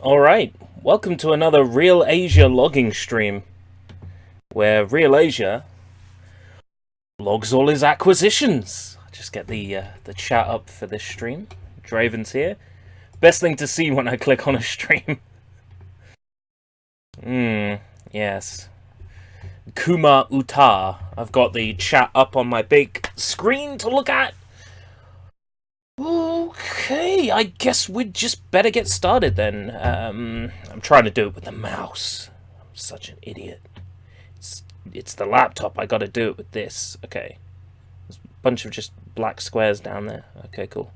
Alright, welcome to another Real Asia logging stream, where Real Asia logs all his acquisitions. Just get the chat up for this stream. Draven's here. Best thing to see when I click on a stream. Yes. Kuma Uta. I've got the chat up on my big screen to look at. Okay, I guess we'd just better get started then. I'm trying to do it with the mouse. I'm such an idiot. It's the laptop, I gotta do it with this. Okay. There's a bunch of just black squares down there. Okay, cool.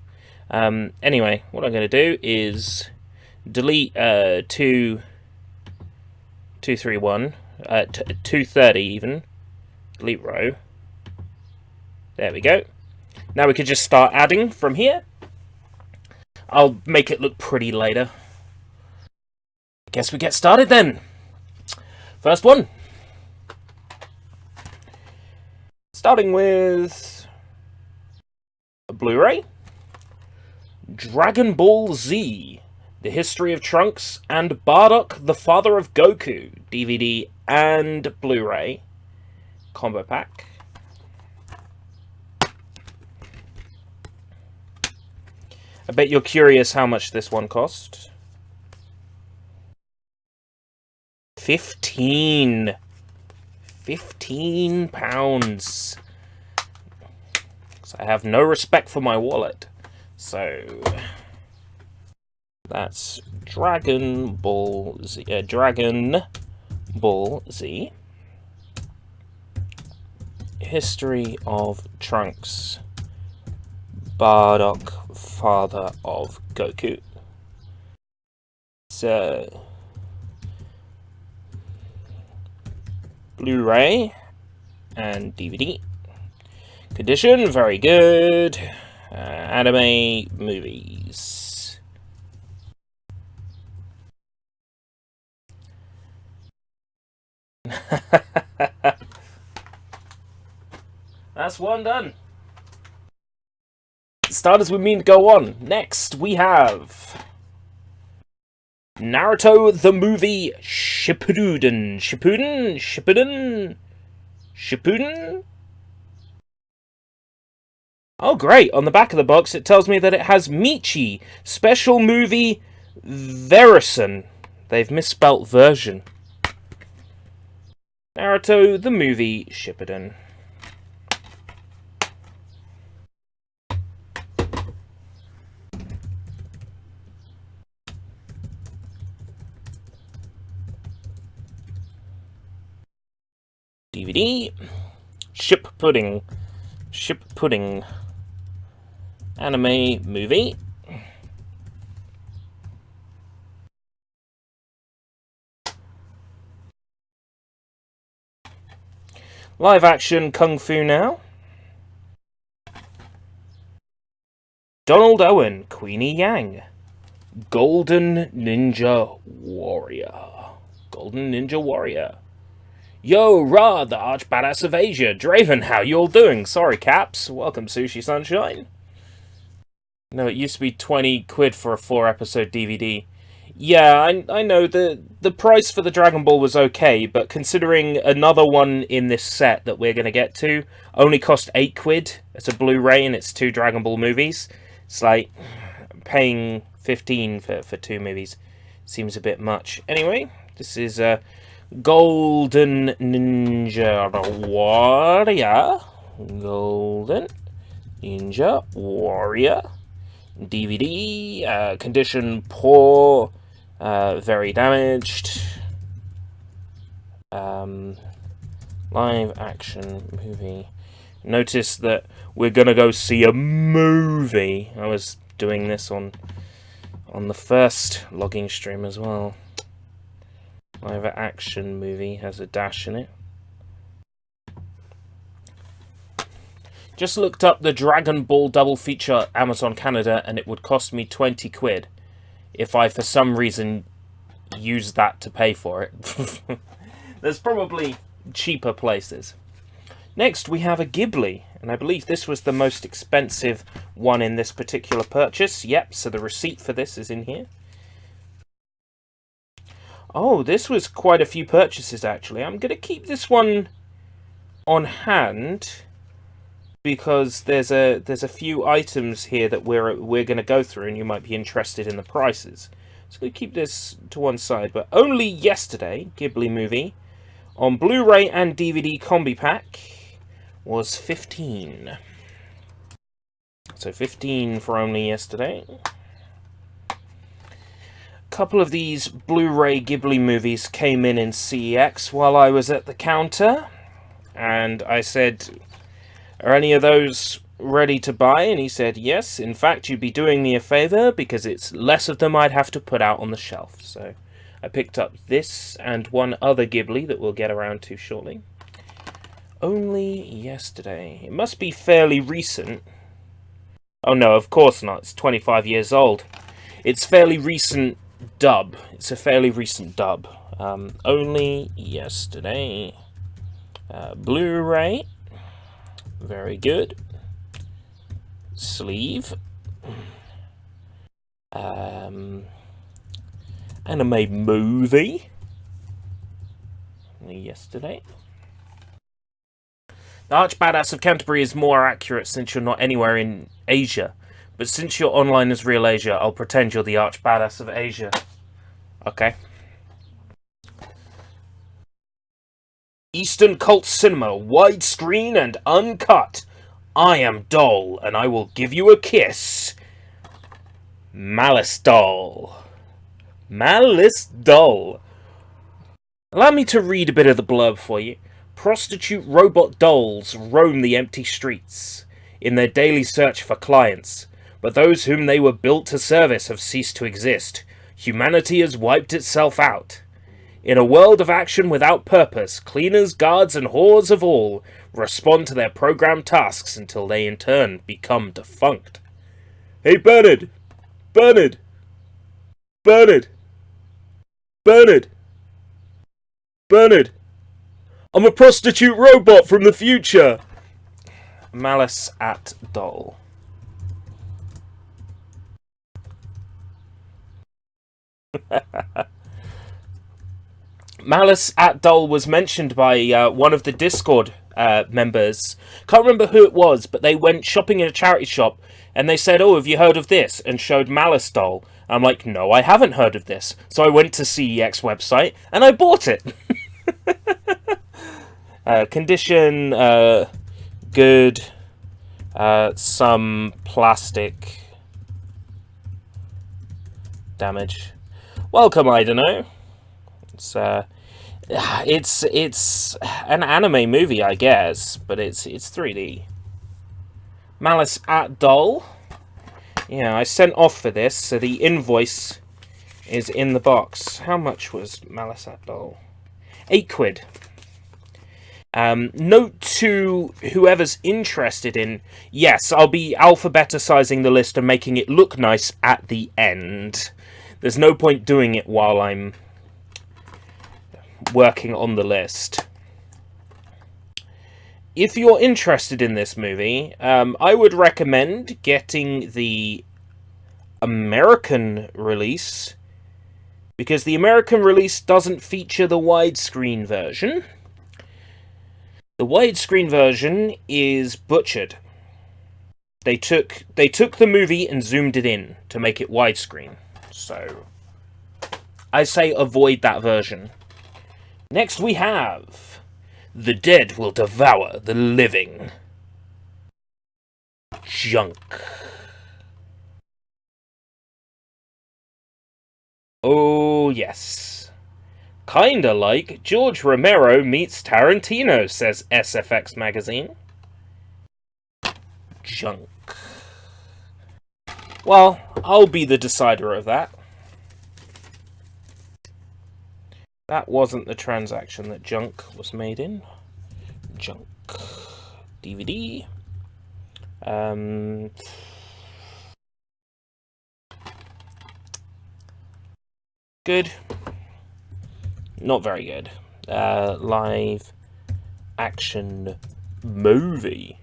Anyway, what I'm gonna do is delete 231, 230 even. Delete row. There we go. Now we could just start adding from here. I'll make it look pretty later. I guess we get started then. First one. Starting with a Blu-ray. Dragon Ball Z. The History of Trunks and Bardock, the Father of Goku. DVD and Blu-ray. Combo pack. I bet you're curious how much this one cost. 15 pounds. I have no respect for my wallet. So that's Dragon Ball Z. Dragon Ball Z. History of Trunks. Bardock, Father of Goku. So, Blu-ray and DVD. Condition, very good. Anime movies. That's one done. Start as we mean to go on. Next, we have Naruto the movie Shippuden. Shippuden? Oh, great. On the back of the box, it tells me that it has Michi. Special movie Verison. They've misspelt version. Naruto the movie Shippuden. DVD, Ship Pudding, anime movie, live action Kung Fu Now, Donald Owen, Queenie Yang, Golden Ninja Warrior. Yo, Ra, the arch badass of Asia. Draven, how you all doing? Sorry, Caps. Welcome, Sushi Sunshine. No, it used to be 20 quid for a 4-episode DVD. Yeah, I know the price for the Dragon Ball was okay, but considering another one in this set that we're going to get to only cost 8 quid, it's a Blu-ray and it's 2 Dragon Ball movies, it's like paying 15 for 2 movies seems a bit much. Anyway, this is Golden Ninja Warrior. Golden Ninja Warrior. DVD, condition poor, very damaged. Live action movie. Notice that we're gonna go see a movie. I was doing this on the first logging stream as well. Live action movie has a dash in it. Just looked up the Dragon Ball double feature Amazon Canada, and it would cost me 20 quid if I for some reason use that to pay for it. There's probably cheaper places. Next we have a Ghibli, and I believe this was the most expensive one in this particular purchase. Yep, so the receipt for this is in here. Oh, this was quite a few purchases actually. I'm going to keep this one on hand because there's a few items here that we're going to go through, and you might be interested in the prices. So I'm going to keep this to one side. But only yesterday, Ghibli movie on Blu-ray and DVD combi pack was 15. So 15 for only yesterday. A couple of these Blu-ray Ghibli movies came in CEX while I was at the counter, and I said, "Are any of those ready to buy?" And he said, "Yes, in fact you'd be doing me a favour because it's less of them I'd have to put out on the shelf." So I picked up this and one other Ghibli that we'll get around to shortly. Only yesterday. It must be fairly recent. Oh no, of course not. It's 25 years old. It's fairly recent dub. It's a fairly recent dub. Only yesterday. Blu-ray. Very good. Sleeve. Anime movie. Only yesterday. The Arch Badass of Canterbury is more accurate since you're not anywhere in Asia. But since you're online as Real Asia, I'll pretend you're the Arch Badass of Asia. Okay. Eastern Cult Cinema, widescreen and uncut. I am Doll, and I will give you a kiss. Malice Doll. Malice Doll. Allow me to read a bit of the blurb for you. Prostitute robot dolls roam the empty streets in their daily search for clients, but those whom they were built to service have ceased to exist. Humanity has wiped itself out. In a world of action without purpose, cleaners, guards, and whores of all respond to their programmed tasks until they in turn become defunct. Hey Bernard! Bernard! Bernard! Bernard! Bernard! I'm a prostitute robot from the future! Malice at Doll. Malice at Doll was mentioned by one of the Discord members. Can't remember who it was, but they went shopping in a charity shop and they said, "Oh, have you heard of this?" and showed Malice Doll. I'm like, "No, I haven't heard of this." So I went to CEX website and I bought it. Condition, good. Some plastic damage. Welcome, I don't know. It's an anime movie, I guess, but it's 3D. Malice at Doll. Yeah, I sent off for this, so the invoice is in the box. How much was Malice at Doll? 8 quid. Note to whoever's interested in, yes, I'll be alphabeticizing the list and making it look nice at the end. There's no point doing it while I'm working on the list. If you're interested in this movie, I would recommend getting the American release, because the American release doesn't feature the widescreen version. The widescreen version is butchered. They took the movie and zoomed it in to make it widescreen. So I say avoid that version. Next we have The Dead Will Devour the Living. Junk. Oh, yes. Kinda like George Romero meets Tarantino, says SFX magazine. Junk. Well, I'll be the decider of that. That wasn't the transaction that junk was made in. Junk. DVD. Good. Not very good. Live action movie.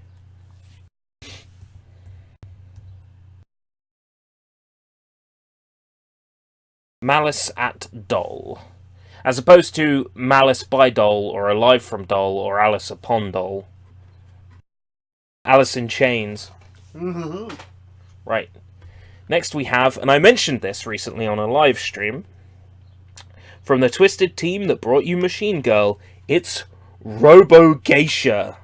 Malice at Doll. As opposed to Malice by Doll, or Alive from Doll, or Alice upon Doll. Alice in Chains. Mm-hmm. Right. Next we have, and I mentioned this recently on a live stream, from the Twisted team that brought you Machine Girl, it's Robo Geisha.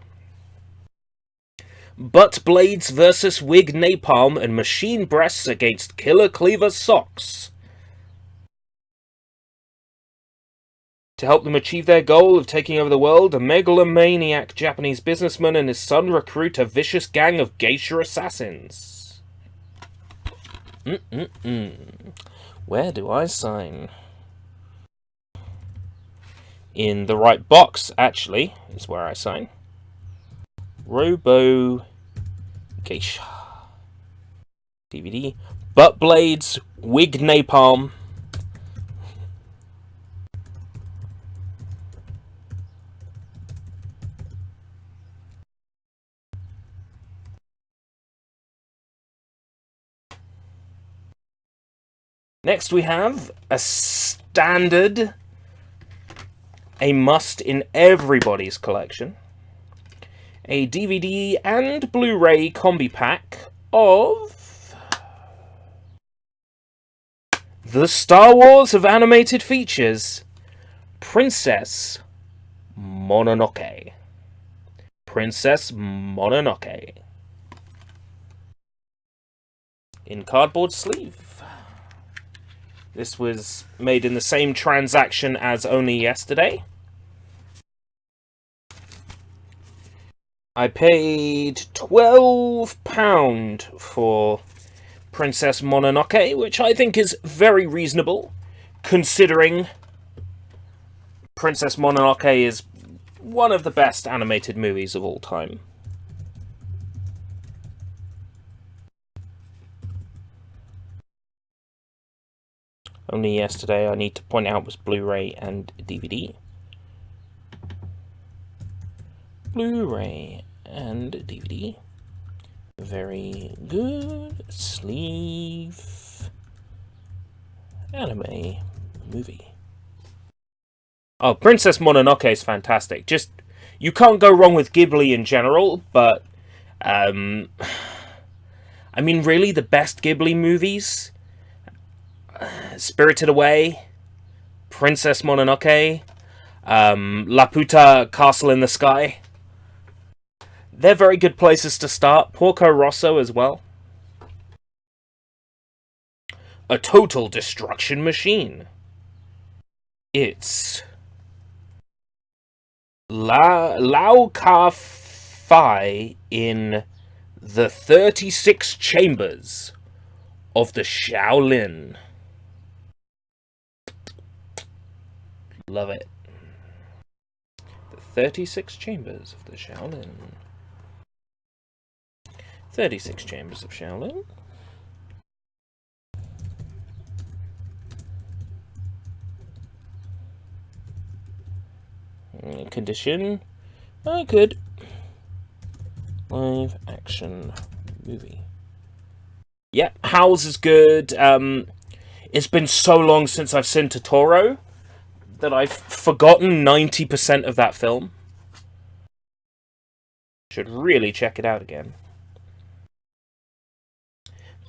Butt Blades versus Wig Napalm and Machine Breasts against Killer Cleaver Socks. To help them achieve their goal of taking over the world, a megalomaniac Japanese businessman and his son recruit a vicious gang of geisha assassins. Where do I sign? In the right box, actually, is where I sign. Robo Geisha. DVD. Butt Blades, Wig Napalm. Next we have a standard, a must in everybody's collection, a DVD and Blu-ray combi pack of the Star Wars of animated features, Princess Mononoke. Princess Mononoke. In cardboard sleeve. This was made in the same transaction as Only Yesterday. I paid £12 for Princess Mononoke, which I think is very reasonable, considering Princess Mononoke is one of the best animated movies of all time. Only Yesterday, I need to point out, was Blu-ray and DVD. Blu-ray and DVD. Very good. Sleeve. Anime movie. Oh, Princess Mononoke is fantastic. Just, you can't go wrong with Ghibli in general, but, I mean, really, the best Ghibli movies? Spirited Away, Princess Mononoke, Laputa Castle in the Sky. They're very good places to start. Porco Rosso as well. A Total Destruction Machine. It's Lao Ka Fai in the 36 Chambers of the Shaolin. Love it. The 36 Chambers of the Shaolin. 36 Chambers of Shaolin. Condition. Good. Live action movie. Yep, Howl's is good. It's been so long since I've seen Totoro that I've forgotten 90% of that film. Should really check it out again.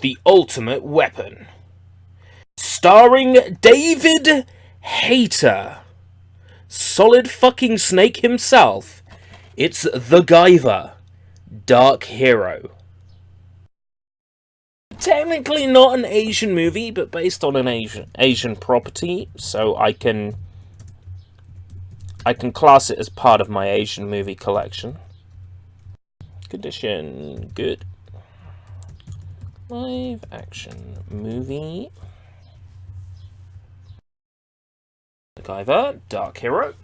The Ultimate Weapon. Starring David Hayter. Solid fucking Snake himself. It's the Guyver. Dark Hero. technically not an Asian movie, but based on an Asian property, so I can class it as part of my Asian movie collection. Condition good. Live action movie. MacGyver, Dark Hero.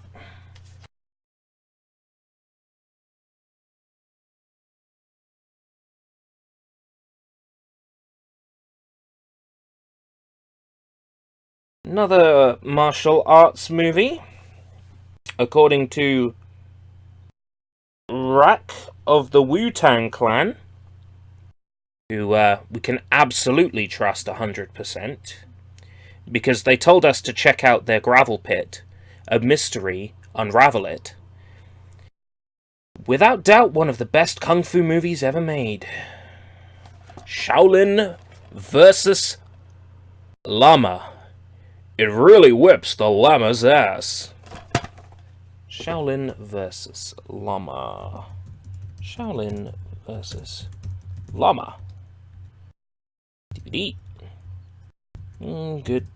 Another martial arts movie. According to Rak of the Wu-Tang Clan, who we can absolutely trust 100%, because they told us to check out their gravel pit, a mystery, unravel it. Without doubt, one of the best kung fu movies ever made. Shaolin versus Llama. It really whips the llama's ass. Shaolin versus Llama. Shaolin versus Llama. DVD. Good.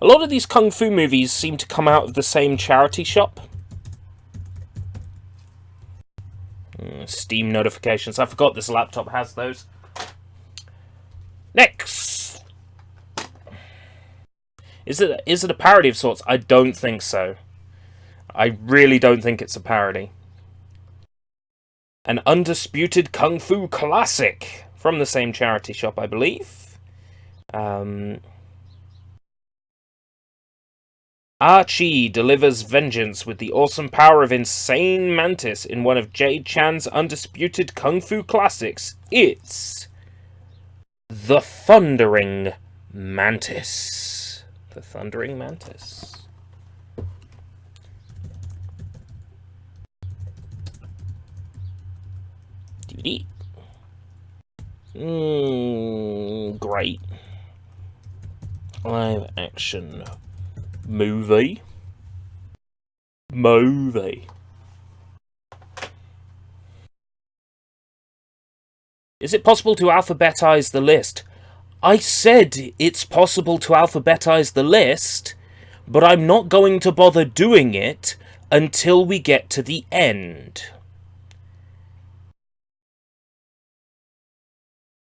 A lot of these kung fu movies seem to come out of the same charity shop. Steam notifications. I forgot this laptop has those. Next. Is it a parody of sorts? I don't think so. I really don't think it's a parody. An undisputed kung fu classic from the same charity shop, I believe. Archie delivers vengeance with the awesome power of Insane Mantis in one of Jade Chan's undisputed kung fu classics. It's The Thundering Mantis. The Thundering Mantis. DVD. Great. Live action movie. Is it possible to alphabetize the list? I said it's possible to alphabetize the list, but I'm not going to bother doing it until we get to the end.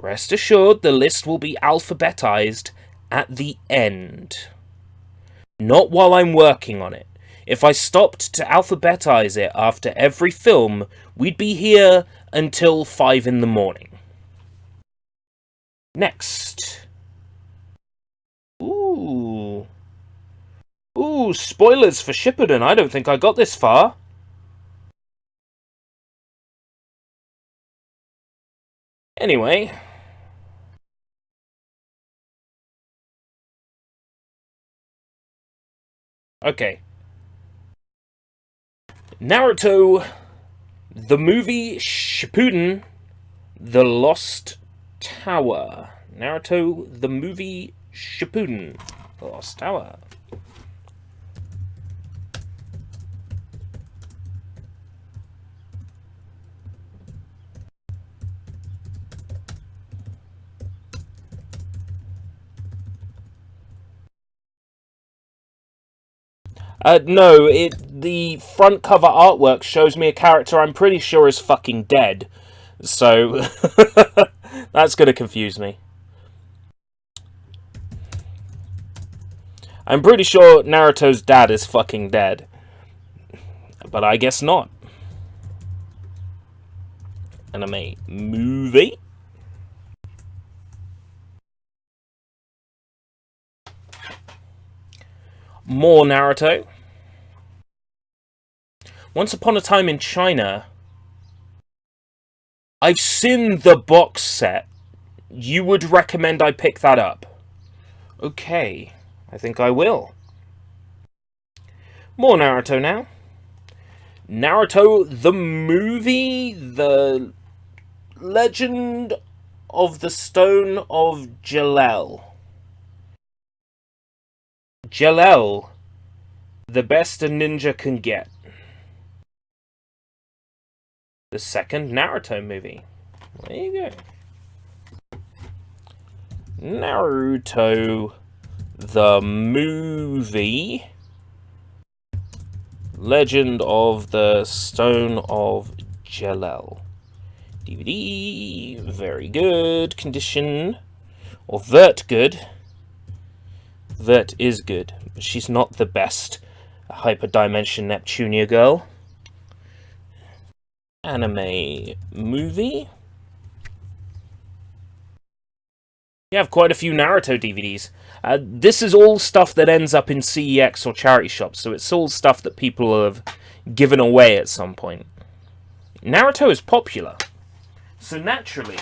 Rest assured, the list will be alphabetized at the end. Not while I'm working on it. If I stopped to alphabetize it after every film, we'd be here until 5 in the morning. Next. Ooh, spoilers for Shippuden. I don't think I got this far. Anyway. Okay. Naruto, the movie Shippuden, The Lost Tower. Naruto, the movie Shippuden, The Lost Tower. No, the front cover artwork shows me a character I'm pretty sure is fucking dead. So, that's gonna confuse me. I'm pretty sure Naruto's dad is fucking dead. But I guess not. Anime movie. More Naruto. Once Upon a Time in China. I've seen the box set. You would recommend I pick that up? Okay, I think I will. More Naruto now. Naruto the movie, The Legend of the Stone of Jalel. Jalel, the best a ninja can get. The second Naruto movie. There you go. Naruto the movie, Legend of the Stone of Jalel. DVD, very good condition. Or Vert good. Vert is good, but she's not the best Hyperdimension Neptunia girl. Anime movie. You have quite a few Naruto DVDs. This is all stuff that ends up in CEX or charity shops, so it's all stuff that people have given away at some point. Naruto is popular, so naturally,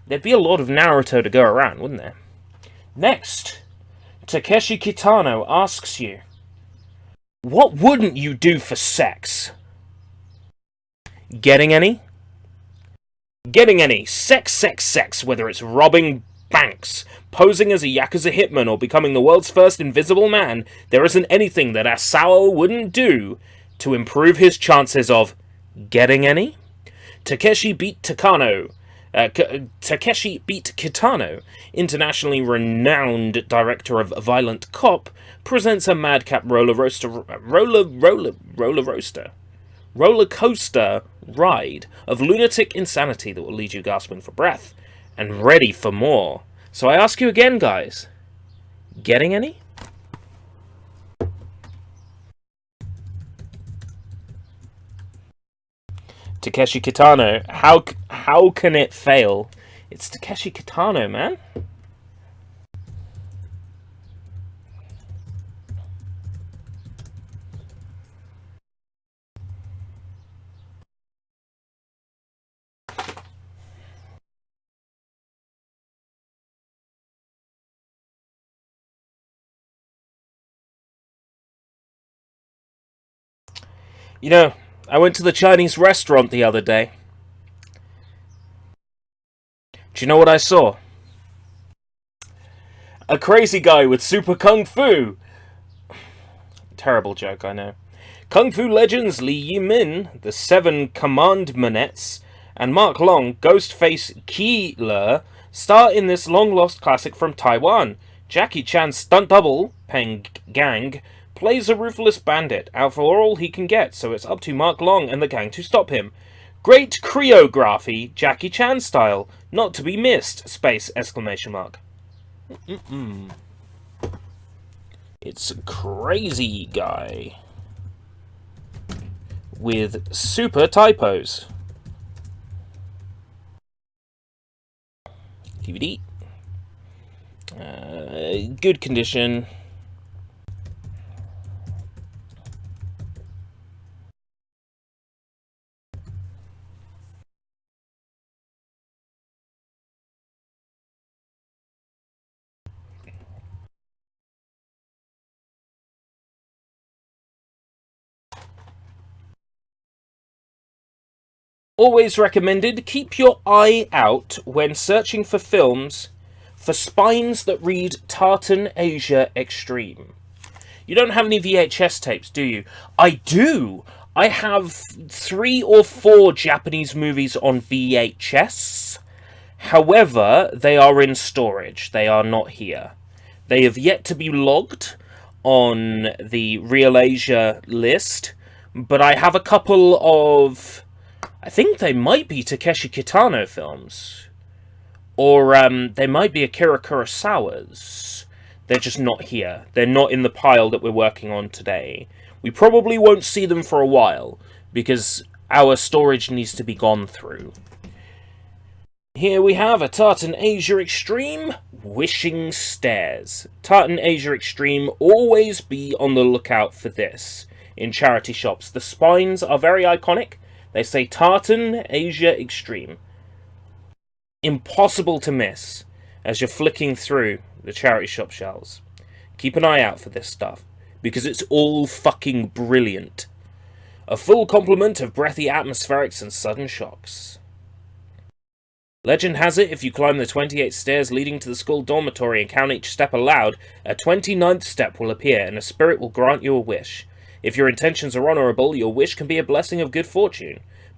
there'd be a lot of Naruto to go around, wouldn't there? Next, Takeshi Kitano asks you, what wouldn't you do for sex? Getting any? Getting any. Sex, sex, sex, whether it's robbing banks, posing as a Yakuza hitman, or becoming the world's first invisible man, there isn't anything that Asao wouldn't do to improve his chances of getting any. Takeshi beat Kitano, internationally renowned director of Violent Cop, presents a madcap roller coaster ride of lunatic insanity that will leave you gasping for breath and ready for more. So I ask you again, guys, getting any? Takeshi Kitano, how can it fail? It's Takeshi Kitano, man. You know, I went to the Chinese restaurant the other day. Do you know what I saw? A crazy guy with super kung fu. Terrible joke, I know. Kung Fu legends Li Yimin, the Seven Commandments, and Mark Long, Ghostface Keeler, star in this long-lost classic from Taiwan. Jackie Chan's stunt double, Peng Gang, plays a ruthless bandit, out for all he can get, so it's up to Mark Long and the gang to stop him. Great choreography, Jackie Chan style, not to be missed, space, exclamation mark. It's Crazy Guy with super typos. DVD. Good condition. Always recommended, keep your eye out when searching for films for spines that read Tartan Asia Extreme. You don't have any VHS tapes, do you? I do! I have 3 or 4 Japanese movies on VHS. However, they are in storage. They are not here. They have yet to be logged on the Real Asia list, but I have a couple of... I think they might be Takeshi Kitano films. Or they might be Akira Kurosawa's. They're just not here. They're not in the pile that we're working on today. We probably won't see them for a while, because our storage needs to be gone through. Here we have a Tartan Asia Extreme, Wishing Stairs. Tartan Asia Extreme, always be on the lookout for this in charity shops. The spines are very iconic. They say Tartan Asia Extreme. Impossible to miss as you're flicking through the charity shop shelves. Keep an eye out for this stuff, because it's all fucking brilliant. A full complement of breathy atmospherics and sudden shocks. Legend has it, if you climb the 28 stairs leading to the school dormitory and count each step aloud, a 29th step will appear and a spirit will grant you a wish. If your intentions are honourable, your wish can be a blessing of good fortune.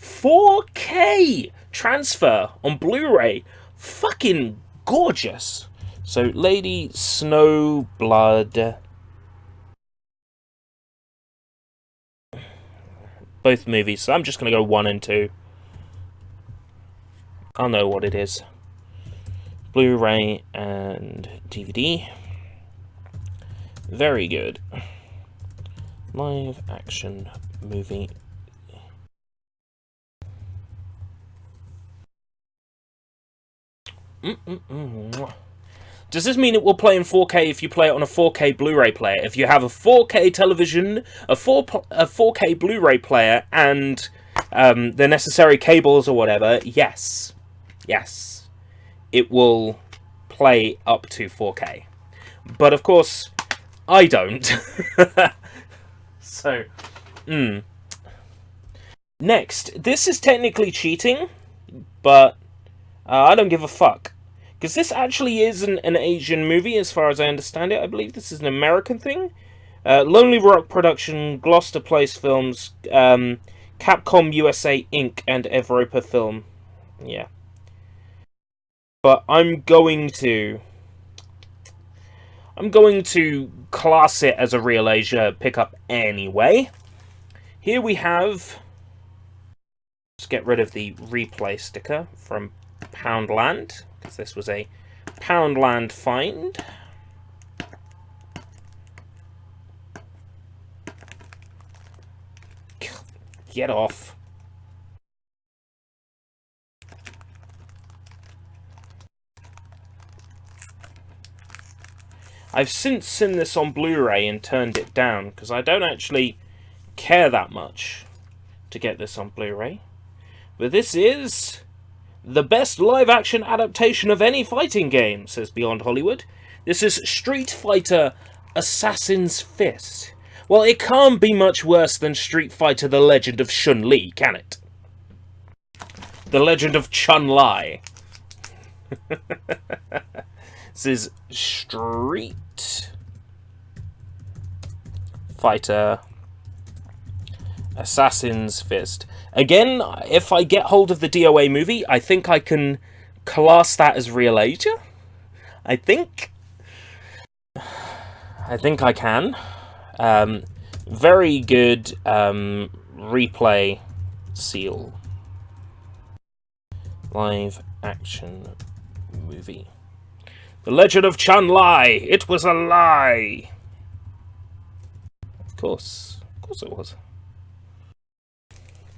4K transfer on Blu-ray. Fucking gorgeous. So, Lady Snowblood. Both movies. So I'm just going to go 1 and 2. I'll know what it is. Blu-ray and DVD. Very good. Live action movie. Does this mean it will play in 4K if you play it on a 4K Blu-ray player? If you have a 4K television, a 4K Blu-ray player, and the necessary cables or whatever, yes. Yes. It will play up to 4K. But of course, I don't. So, Next, this is technically cheating, but I don't give a fuck. Because this actually is an Asian movie, as far as I understand it. I believe this is an American thing. Lonely Rock Production, Gloucester Place Films, Capcom USA Inc., and Evropa Film. Yeah. But I'm going to class it as a Real Asia pickup anyway. Here we have... Let's get rid of the replay sticker from Poundland, because this was a Poundland find. Get off. I've since seen this on Blu-ray and turned it down, because I don't actually care that much to get this on Blu-ray. But this is the best live-action adaptation of any fighting game, says Beyond Hollywood. This is Street Fighter Assassin's Fist. Well, it can't be much worse than Street Fighter The Legend of Chun-Li, can it? The Legend of Chun-Li. This is Street Fighter Assassin's Fist. Again, if I get hold of the DOA movie, I think I can class that as Real Asia. I think I can. Very good replay seal. Live action movie. The Legend of Chun-Li! It was a lie! Of course it was.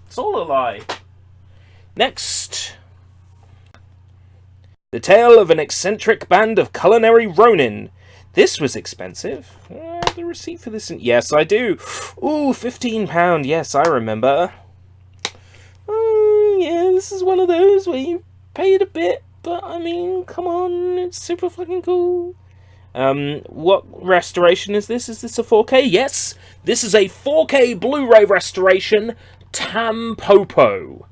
It's all a lie. Next. The Tale of an Eccentric Band of Culinary Ronin. This was expensive. The receipt for this... Yes, I do. Ooh, £15. Yes, I remember. Oh, yeah, this is one of those where you paid a bit, but, I mean, come on, it's super fucking cool. What restoration is this? Is this a 4K? Yes, this is a 4K Blu-ray restoration, Tampopo.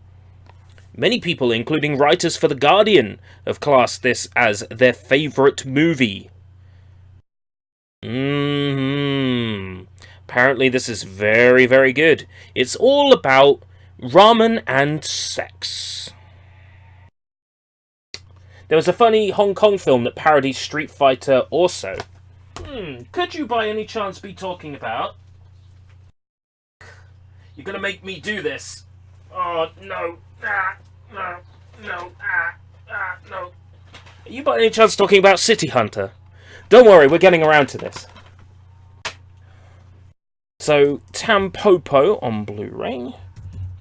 Many people, including writers for The Guardian, have classed this as their favourite movie. Apparently this is very, very good. It's all about ramen and sex. There was a funny Hong Kong film that parodies Street Fighter also. Could you by any chance be talking about? You're gonna make me do this. Oh, no. No. No. No. Are you by any chance talking about City Hunter? Don't worry, we're getting around to this. So, Tampopo on Blu-ray.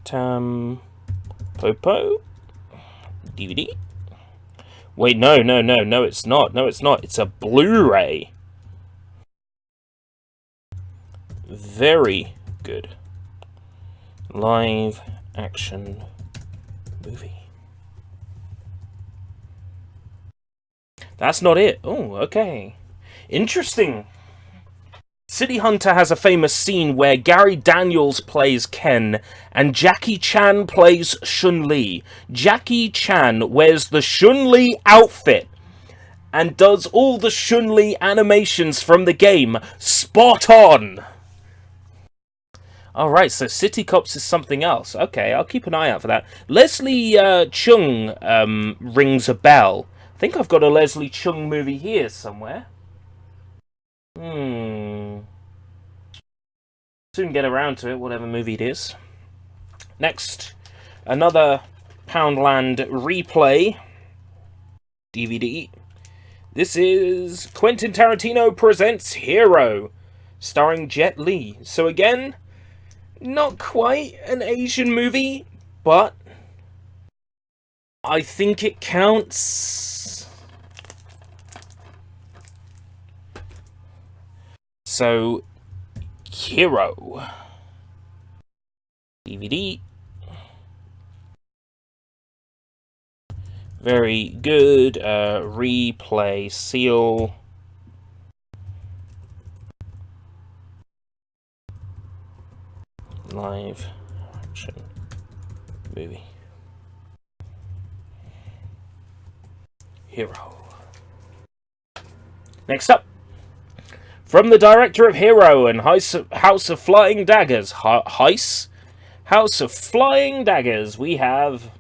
Tampopo. DVD. Wait, no, it's not. No, it's not. It's a Blu-ray. Very good. Live action movie. That's not it. Oh, okay. Interesting. City Hunter has a famous scene where Gary Daniels plays Ken and Jackie Chan plays Chun-Li. Jackie Chan wears the Chun-Li outfit and does all the Chun-Li animations from the game spot on. Alright, so City Cops is something else. Okay, I'll keep an eye out for that. Leslie Chung rings a bell. I think I've got a Leslie Chung movie here somewhere. Soon get around to it, whatever movie it is. Next, another Poundland replay DVD. This is Quentin Tarantino Presents Hero, starring Jet Li. So again, not quite an Asian movie, but I think it counts. So, Hero DVD. Very good. Replay seal. Live action movie. Hero. Next up, from the director of Hero and House of Flying Daggers, House of Flying Daggers, we have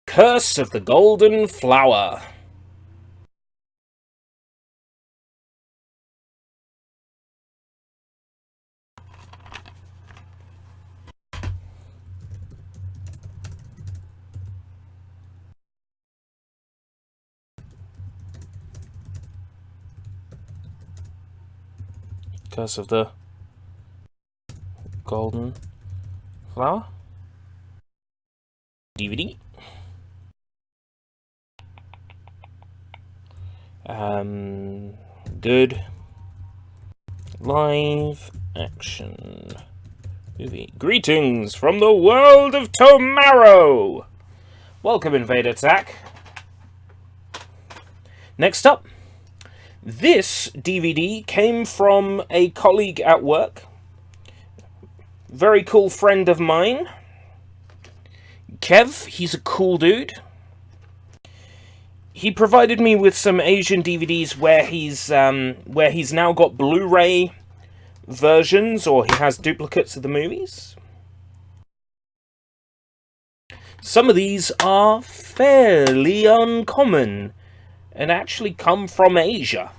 Curse of the Golden Flower. Curse of the Golden Flower DVD. Good live action movie. Greetings from the world of tomorrow. Welcome, Invader Attack. Next up, this DVD came from a colleague at work. Very cool friend of mine. Kev, he's a cool dude. He provided me with some Asian DVDs where he's now got Blu-ray versions, or he has duplicates of the movies. Some of these are fairly uncommon and actually come from Asia.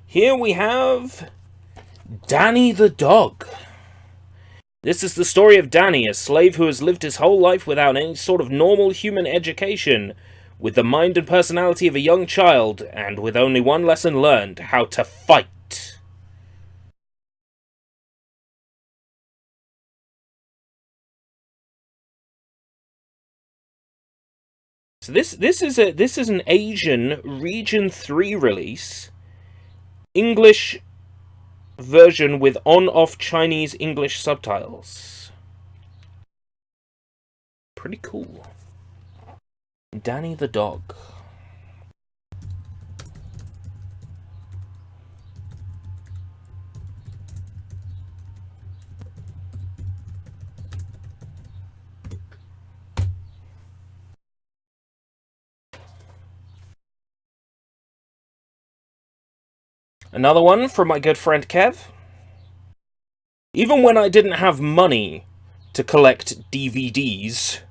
Here we have Danny the Dog. This is the story of Danny, a slave who has lived his whole life without any sort of normal human education, with the mind and personality of a young child, and with only one lesson learned: how to fight. So this is an Asian Region 3 release, English version with on-off Chinese English subtitles. Pretty cool. Danny the Dog. Another one from my good friend Kev. Even when I didn't have money to collect DVDs,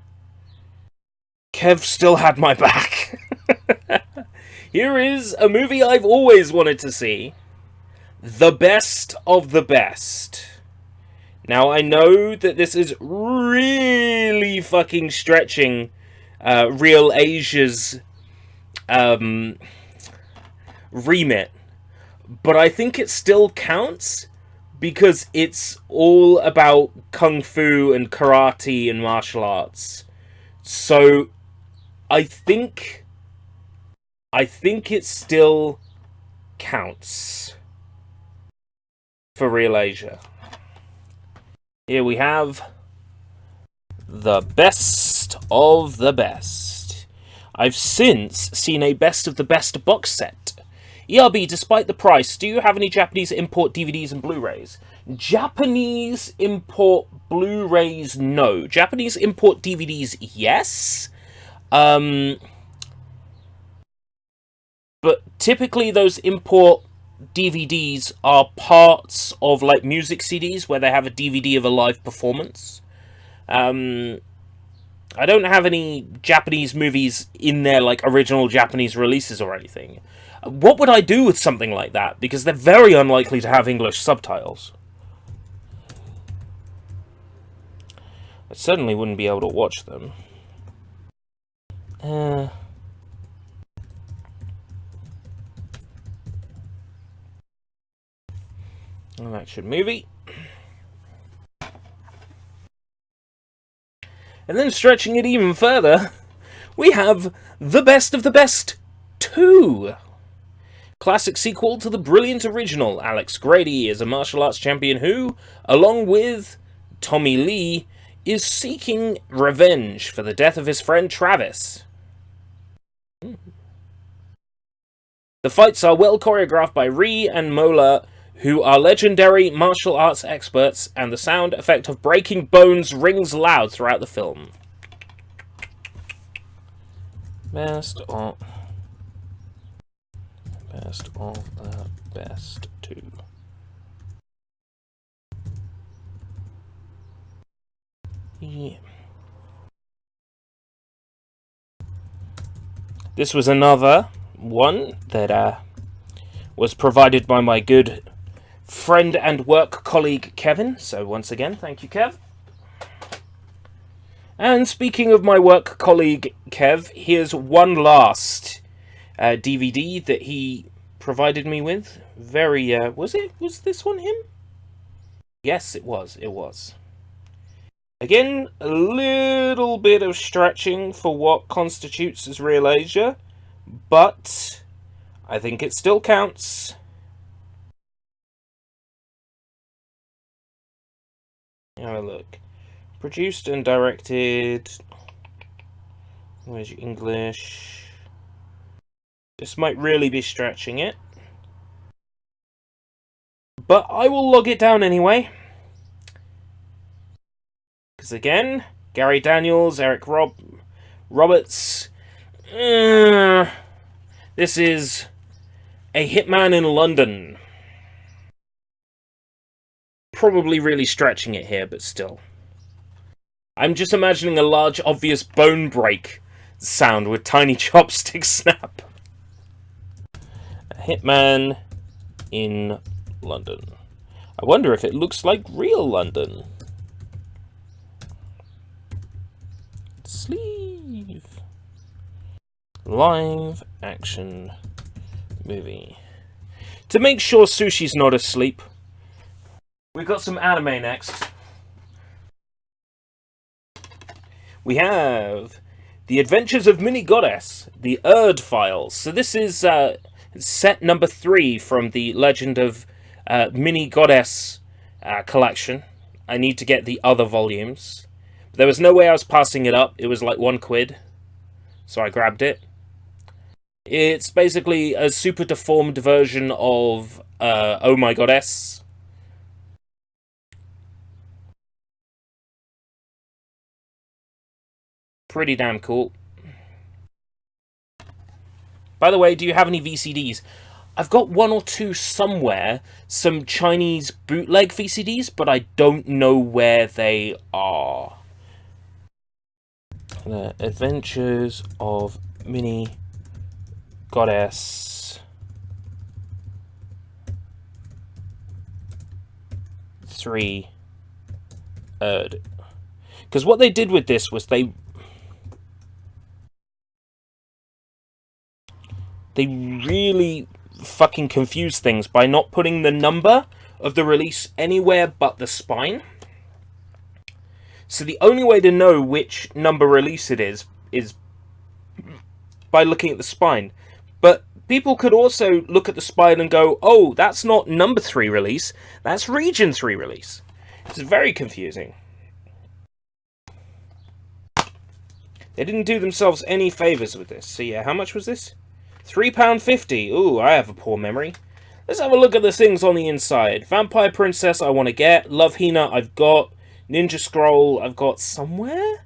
Kev still had my back. Here is a movie I've always wanted to see. The Best of the Best. Now, I know that this is really fucking stretching Real Asia's remit. But I think it still counts because it's all about kung fu and karate and martial arts. So I think it still counts for Real Asia. Here we have The Best of the Best. I've since seen a Best of the Best box set. ERB, despite the price, do you have any Japanese import DVDs and Blu-rays? Japanese import Blu-rays, no. Japanese import DVDs, yes. But typically those import DVDs are parts of like music CDs where they have a DVD of a live performance. I don't have any Japanese movies in their like original Japanese releases or anything. What would I do with something like that? Because they're very unlikely to have English subtitles. I certainly wouldn't be able to watch them. An action movie. And then stretching it even further, we have The Best of the Best 2. Classic sequel to the brilliant original. Alex Grady is a martial arts champion who, along with Tommy Lee, is seeking revenge for the death of his friend Travis. The fights are well choreographed by Ree and Mola, who are legendary martial arts experts, and the sound effect of breaking bones rings loud throughout the film. Best of the Best 2. Yeah. This was another one that was provided by my good friend and work colleague Kevin, so once again, thank you, Kev. And speaking of my work colleague Kev, here's one last DVD that he provided me with. Very, was this one him? Yes, it was. Again, a little bit of stretching for what constitutes as real Asia, but I think it still counts. Have a look. Produced and directed. Where's your English? This might really be stretching it, but I will log it down anyway. Because again, Gary Daniels, Eric Roberts. This is A Hitman in London. Probably really stretching it here, but still. I'm just imagining a large, obvious bone break sound with tiny chopsticks snap. A Hitman in London. I wonder if it looks like real London. Sleeve. Live action movie. To make sure Sushi's not asleep, we've got some anime next. We have The Adventures of Mini Goddess, the Erd Files. So this is set number 3 from the Legend of Mini Goddess collection. I need to get the other volumes. There was no way I was passing it up. It was like £1, so I grabbed it. It's basically a super deformed version of Oh My Goddess. Pretty damn cool. By the way, do you have any VCDs? I've got 1 or 2 somewhere, some Chinese bootleg VCDs, but I don't know where they are. The Adventures of Mini Goddess 3 Erd. Because what they did with this was they really fucking confused things by not putting the number of the release anywhere but the spine. So the only way to know which number release it is by looking at the spine. But people could also look at the spine and go, oh, that's not number 3 release, that's region 3 release. It's very confusing. They didn't do themselves any favours with this. So yeah, how much was this? £3.50. Ooh, I have a poor memory. Let's have a look at the things on the inside. Vampire Princess I want to get. Love Hina I've got. Ninja Scroll I've got somewhere.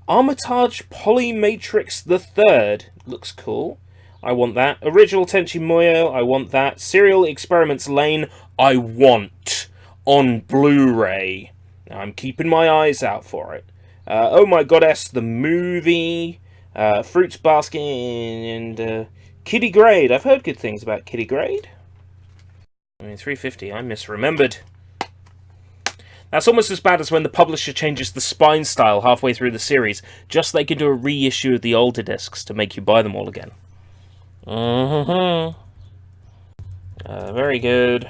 Armitage Polymatrix the Third. Looks cool. I want that. Original Tenchi Muyo, I want that. Serial Experiments Lane, I want on Blu-ray. I'm keeping my eyes out for it. Oh My Goddess, the movie, Fruits Basket, and Kitty Grade. I've heard good things about Kitty Grade. I mean, 350, I misremembered. That's almost as bad as when the publisher changes the spine style halfway through the series, just so they can do a reissue of the older discs to make you buy them all again. Very good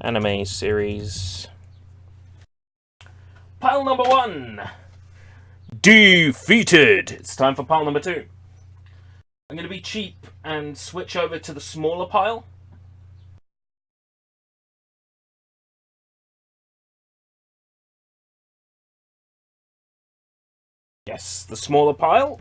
anime series. Pile number 1. Defeated. It's time for pile number 2. I'm going to be cheap and switch over to the smaller pile. Yes, the smaller pile.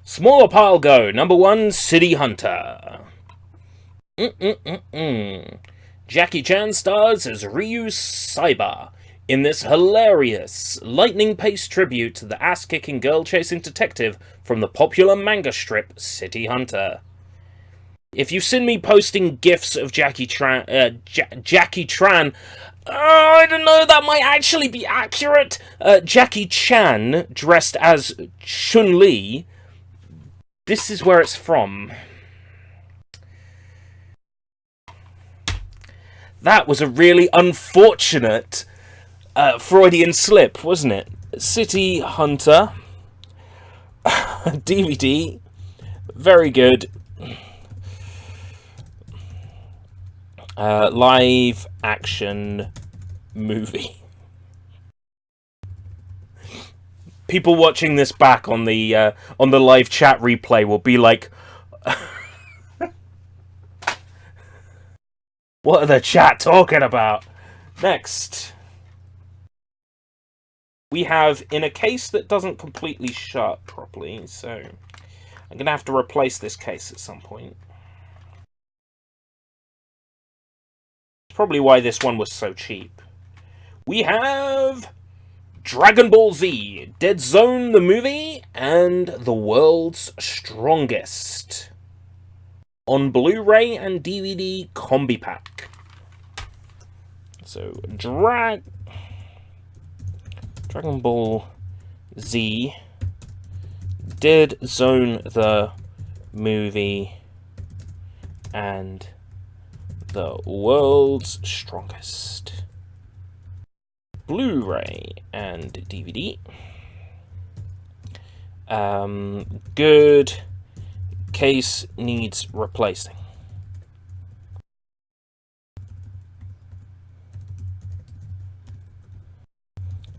Smaller pile go. Number 1, City Hunter. Jackie Chan stars as Ryu Saiba in this hilarious, lightning-paced tribute to the ass-kicking girl-chasing detective from the popular manga strip City Hunter. If you've seen me posting GIFs of Jackie Tran, I don't know, that might actually be accurate. Jackie Chan dressed as Chun-Li. This is where it's from. That was a really unfortunate Freudian slip, wasn't it? City Hunter. DVD. Very good. Live action movie. People watching this back on the live chat replay will be like, what are the chat talking about? Next, we have in a case that doesn't completely shut properly, so I'm gonna have to replace this case at some point. Probably why this one was so cheap. We have Dragon Ball Z, Dead Zone the movie, and The World's Strongest on Blu-ray and DVD combi pack. So Dragon Ball Z, Dead Zone the movie, and The World's Strongest. Blu-ray and DVD. Good. Case needs replacing.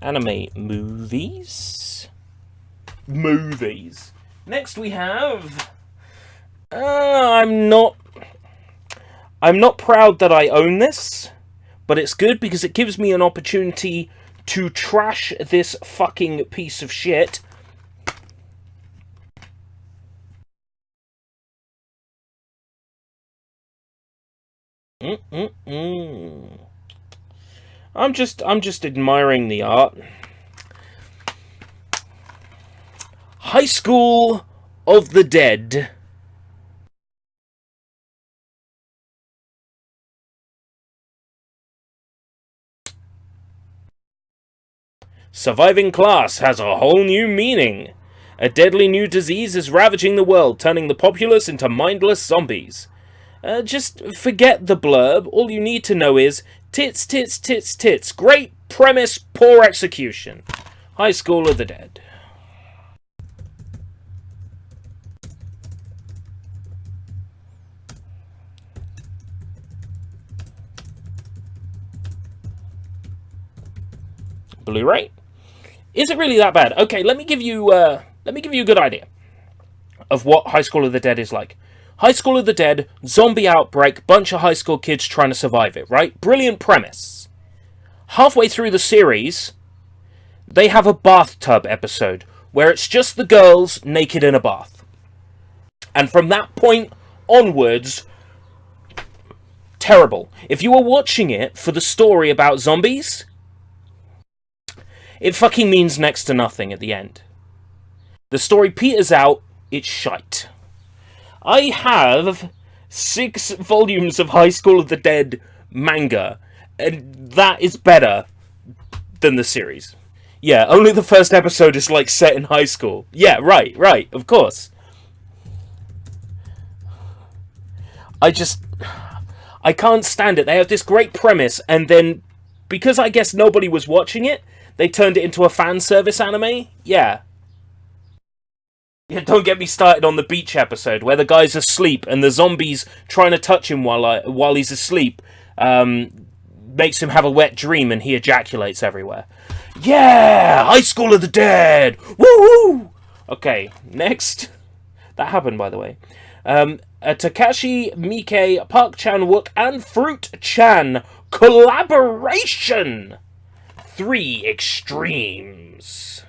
Anime movies. Next we have. I'm not proud that I own this, but it's good because it gives me an opportunity to trash this fucking piece of shit. I'm just admiring the art. High School of the Dead. Surviving class has a whole new meaning. A deadly new disease is ravaging the world, turning the populace into mindless zombies. Just forget the blurb. All you need to know is tits, tits, tits, tits. Great premise, poor execution. High School of the Dead. Blu-ray. Is it really that bad? Okay, let me give you a good idea of what High School of the Dead is like. High School of the Dead, zombie outbreak, bunch of high school kids trying to survive it, right? Brilliant premise. Halfway through the series, they have a bathtub episode where it's just the girls naked in a bath. And from that point onwards, terrible. If you were watching it for the story about zombies, it fucking means next to nothing at the end. The story peters out, it's shite. I have 6 volumes of High School of the Dead manga, and that is better than the series. Yeah, only the first episode is like set in high school. Yeah, right, of course. I can't stand it. They have this great premise, and then, because I guess nobody was watching it, they turned it into a fan service anime? Yeah. Yeah, don't get me started on the beach episode, where the guy's asleep, and the zombies trying to touch him while he's asleep, makes him have a wet dream, and he ejaculates everywhere. Yeah! High School of the Dead! Woo-woo! Okay, next. That happened, by the way. Takashi Miike, Park Chan-wook, and Fruit Chan collaboration! 3 Extremes.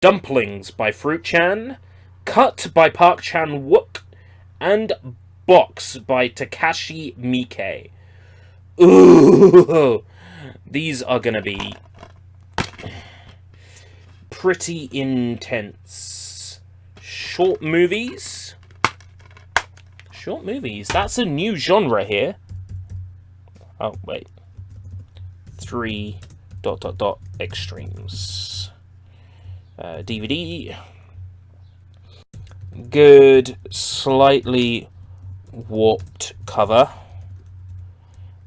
Dumplings by Fruit Chan, Cut by Park Chan-wook, and Box by Takashi Miike. Ooh! These are gonna be pretty intense. Short movies? Short movies. That's a new genre here. Oh, wait. 3... extremes. DVD. Good, slightly warped cover.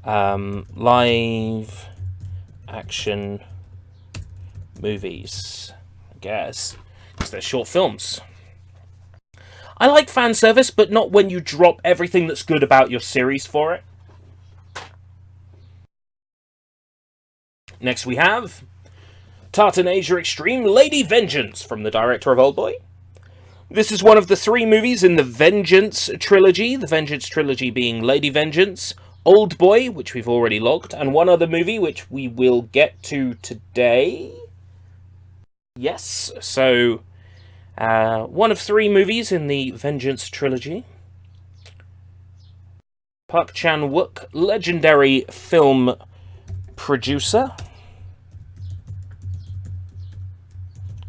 Live action movies, I guess, because they're short films. I like fan service, but not when you drop everything that's good about your series for it. Next we have Tartan Asia Extreme Lady Vengeance from the director of Oldboy. This is one of the 3 movies in the Vengeance trilogy, the Vengeance trilogy being Lady Vengeance, Oldboy, which we've already logged, and one other movie which we will get to today. Yes, so one of 3 movies in the Vengeance trilogy. Park Chan-wook, legendary film producer.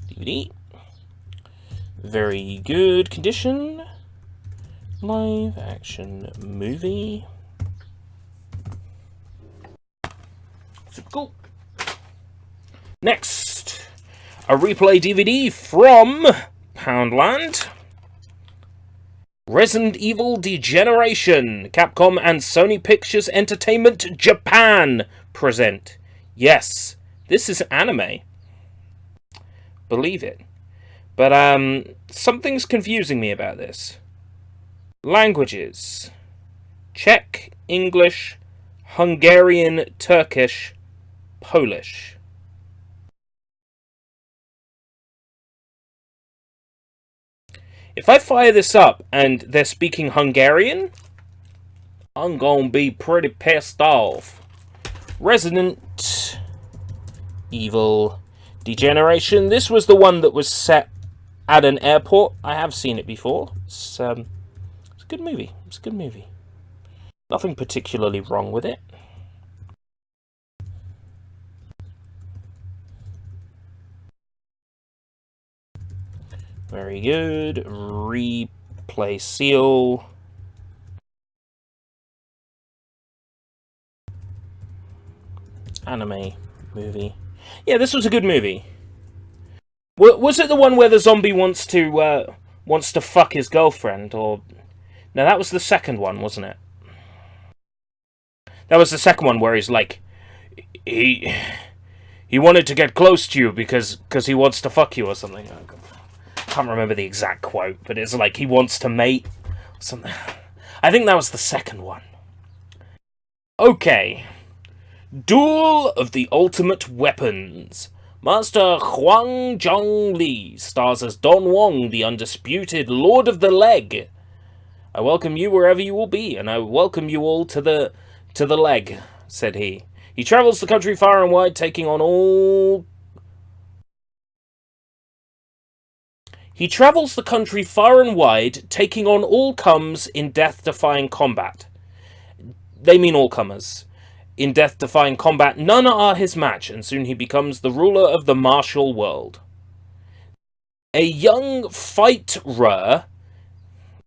DVD. Very good condition. Live action movie. Super cool. Next, a replay DVD from Poundland. Resident Evil Degeneration. Capcom and Sony Pictures Entertainment Japan present. Yes, this is anime. Believe it. But, something's confusing me about this. Languages. Czech, English, Hungarian, Turkish, Polish. If I fire this up and they're speaking Hungarian, I'm gonna be pretty pissed off. Resident Evil Degeneration. This was the one that was set at an airport. I have seen it before. It's a good movie. It's a good movie. Nothing particularly wrong with it. Very good. Replay seal. Anime movie. Yeah, this was a good movie. Was it the one where the zombie wants to fuck his girlfriend, or no? That was the second one, wasn't it? That was the second one where he's like, he wanted to get close to you because he wants to fuck you or something. I can't remember the exact quote, but it's like he wants to mate or something. I think that was the second one. Okay. Duel of the Ultimate Weapons. Master Huang Zhongli stars as Don Wong, the undisputed Lord of the Leg. I welcome you wherever you will be, and I welcome you all to the leg, said he. He travels the country far and wide, taking on all He travels the country far and wide, taking on all comes in death-defying combat. They mean all comers. In death-defying combat, none are his match, and soon he becomes the ruler of the martial world. A young fighter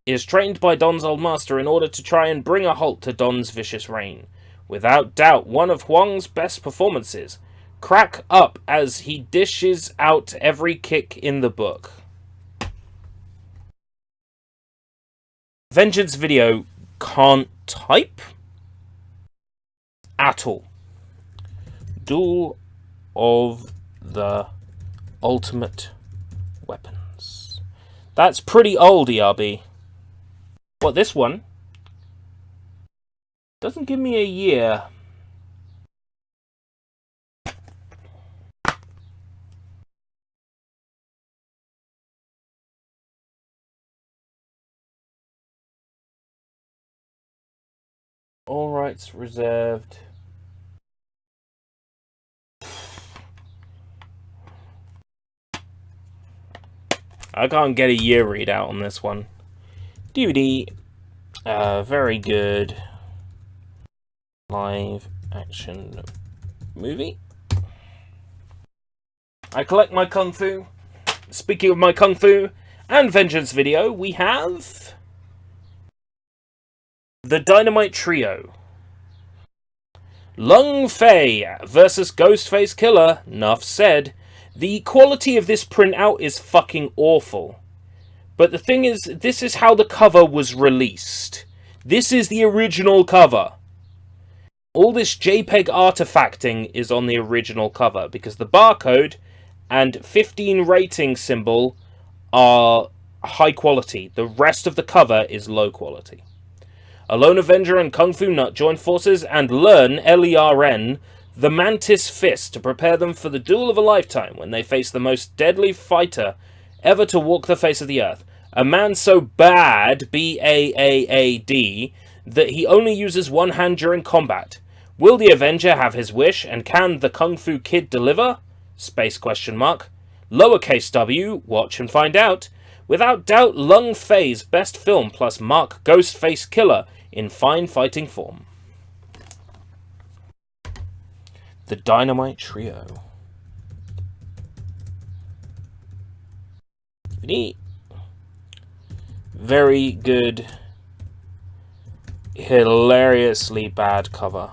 is trained by Don's old master in order to try and bring a halt to Don's vicious reign. Without doubt, one of Huang's best performances. Crack up as he dishes out every kick in the book. Vengeance Video can't type at all. Duel of the Ultimate Weapons. That's pretty old, ERB. What, this one? Doesn't give me a year. All rights reserved. I can't get a year readout on this one. DVD. Very good live action movie. I collect my Kung Fu. Speaking of my Kung Fu and Vengeance Video, we have the Dynamite Trio. Lung Fei versus Ghostface Killer. Nuff said. The quality of this printout is fucking awful. But the thing is, this is how the cover was released. This is the original cover. All this JPEG artifacting is on the original cover, because the barcode and 15 rating symbol are high quality. The rest of the cover is low quality. A Lone Avenger and Kung Fu Nut join forces and learn, LERN, the Mantis Fist to prepare them for the duel of a lifetime when they face the most deadly fighter ever to walk the face of the earth. A man so bad, B-A-A-A-D, that he only uses one hand during combat. Will the Avenger have his wish, and can the Kung Fu Kid deliver? Space question mark. Lowercase w, watch and find out. Without doubt, Lung Fei's best film plus Mark Ghostface Killer in fine fighting form. The Dynamite Trio. Neat. Very good, hilariously bad cover.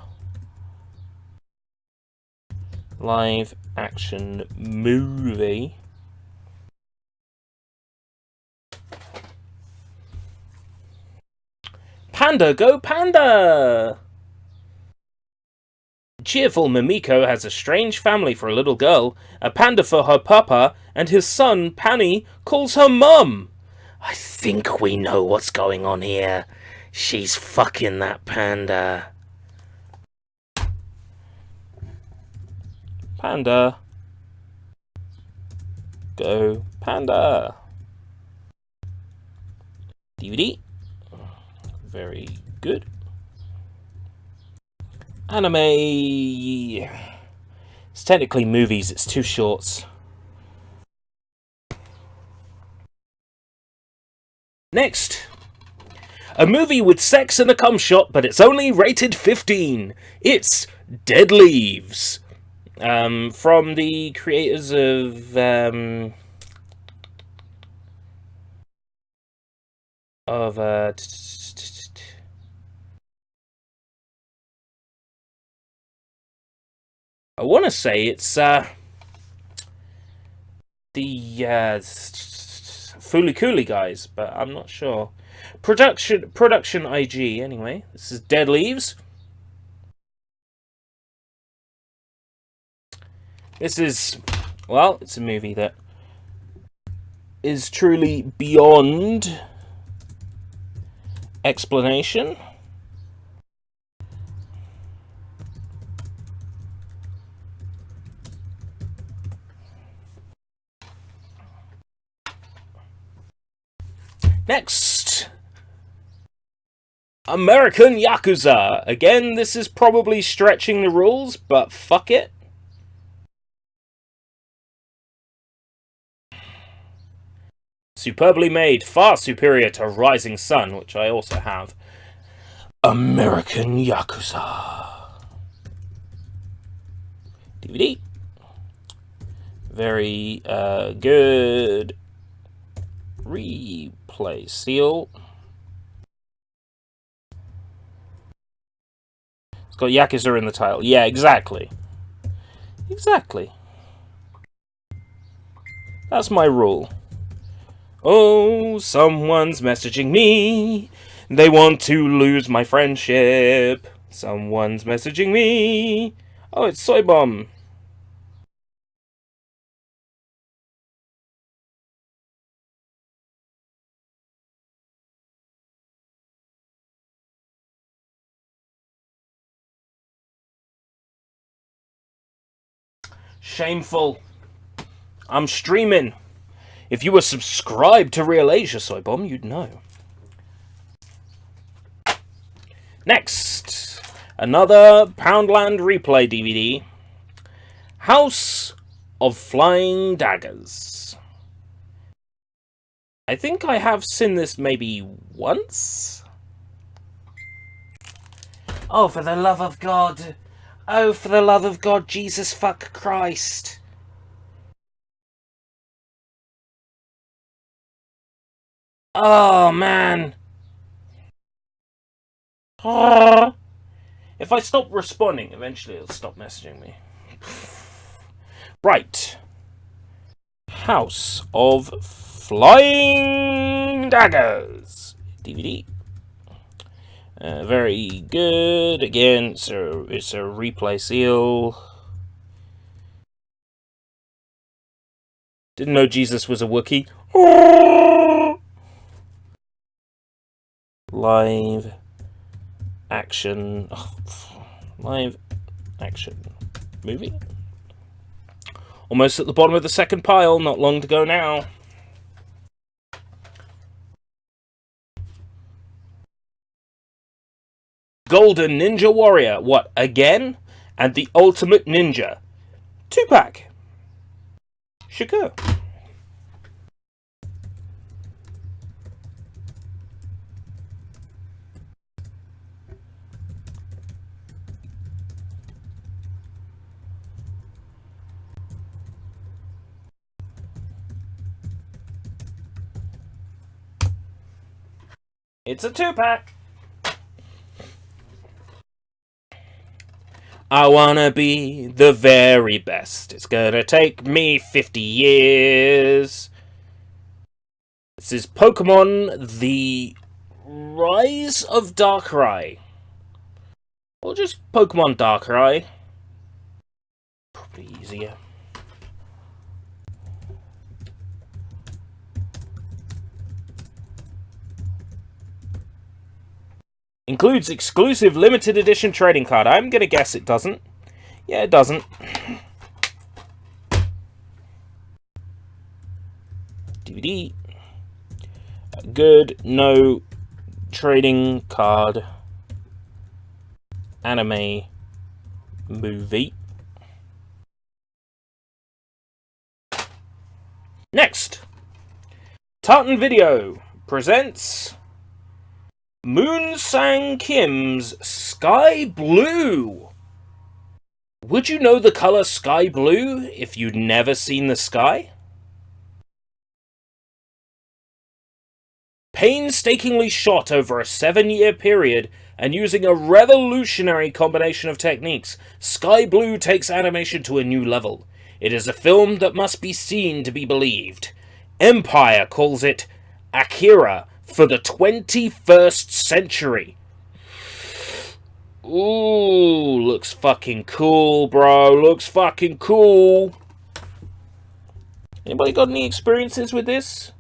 Live action movie. Panda go Panda! Cheerful Mimiko has a strange family for a little girl, a panda for her papa, and his son, Panny, calls her mum. I think we know what's going on here. She's fucking that panda. Panda. Go Panda. DVD. Very good. Anime. It's technically movies, it's 2 shorts. Next. A movie with sex and a cum shot, but it's only rated 15. It's Dead Leaves. From the creators of I want to say it's the Fooly Cooly guys, but I'm not sure. Production IG, anyway. This is Dead Leaves. This is, well, it's a movie that is truly beyond explanation. Next, American Yakuza. Again, this is probably stretching the rules, but fuck it. Superbly made, far superior to Rising Sun, which I also have. American Yakuza DVD. Very good replay seal. It's got Yakuza in the title. Yeah, exactly. Exactly. That's my rule. Oh, someone's messaging me. They want to lose my friendship. Someone's messaging me. Oh, it's Soy Bomb. Shameful. I'm streaming. If you were subscribed to Real Asia, Soy Bomb, you'd know. Next, another Poundland replay DVD. House of Flying Daggers. I think I have seen this maybe once. Oh, for the love of God. Oh, for the love of God, Jesus fuck Christ. Oh, man. If I stop responding, eventually it'll stop messaging me. Right. House of Flying Daggers DVD. Very good. Again, it's a replay seal. Didn't know Jesus was a Wookiee. Live action. Live action movie. Almost at the bottom of the second pile. Not long to go now. Golden Ninja Warrior. What, again? And the Ultimate Ninja. 2-pack. Shakur. It's a 2-pack. I wanna be the very best. It's gonna take me 50 years. This is Pokemon The Rise of Darkrai. Or just Pokemon Darkrai. Probably easier. Includes exclusive limited edition trading card. I'm gonna guess it doesn't. Yeah, it doesn't. DVD. Good, no trading card. Anime movie. Next, Tartan Video presents Moon Sang Kim's Sky Blue. Would you know the color sky blue if you'd never seen the sky? Painstakingly shot over a 7-year period and using a revolutionary combination of techniques, Sky Blue takes animation to a new level. It is a film that must be seen to be believed. Empire calls it Akira for the 21st century. Ooh, looks fucking cool, bro. Looks fucking cool. Anybody got any experiences with this?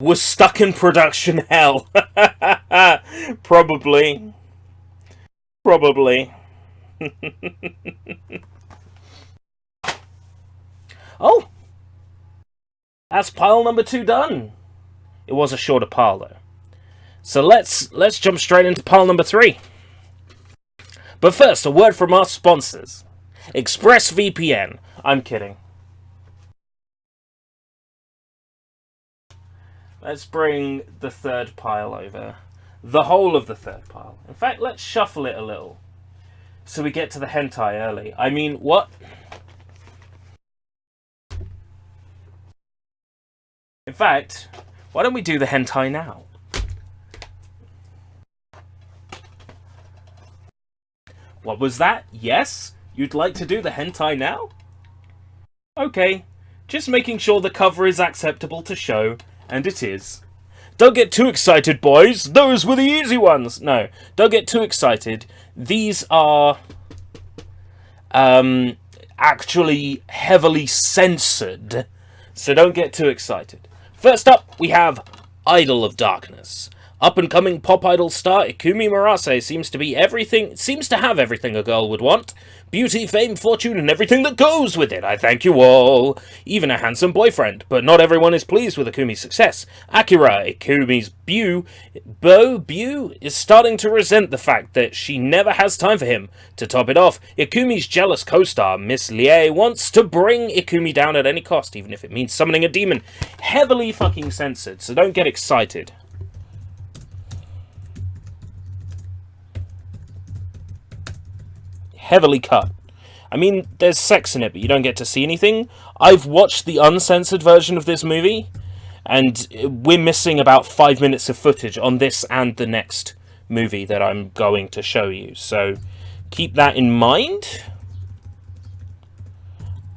Was stuck in production hell. Probably. Oh! That's pile number 2 done. It was a shorter pile, though. So let's jump straight into pile number 3. But first, a word from our sponsors. ExpressVPN. I'm kidding. Let's bring the third pile over. The whole of the third pile. In fact, let's shuffle it a little. So we get to the hentai early. I mean, what? In fact, why don't we do the hentai now? What was that? Yes? You'd like to do the hentai now? Okay. Just making sure the cover is acceptable to show, and it is. Don't get too excited, boys. Those were the easy ones. No, don't get too excited. These are actually heavily censored, so don't get too excited. First up, we have Idol of Darkness. Up-and-coming pop idol star Ikumi Murase seems to have everything a girl would want. Beauty, fame, fortune, and everything that goes with it. I thank you all. Even a handsome boyfriend. But not everyone is pleased with Ikumi's success. Akira, Ikumi's beau, is starting to resent the fact that she never has time for him. To top it off, Ikumi's jealous co-star, Miss Lie, wants to bring Ikumi down at any cost, even if it means summoning a demon. Heavily fucking censored, so don't get excited. Heavily cut. I mean, there's sex in it, but you don't get to see anything. I've watched the uncensored version of this movie, and we're missing about 5 minutes of footage on this and the next movie that I'm going to show you. So keep that in mind.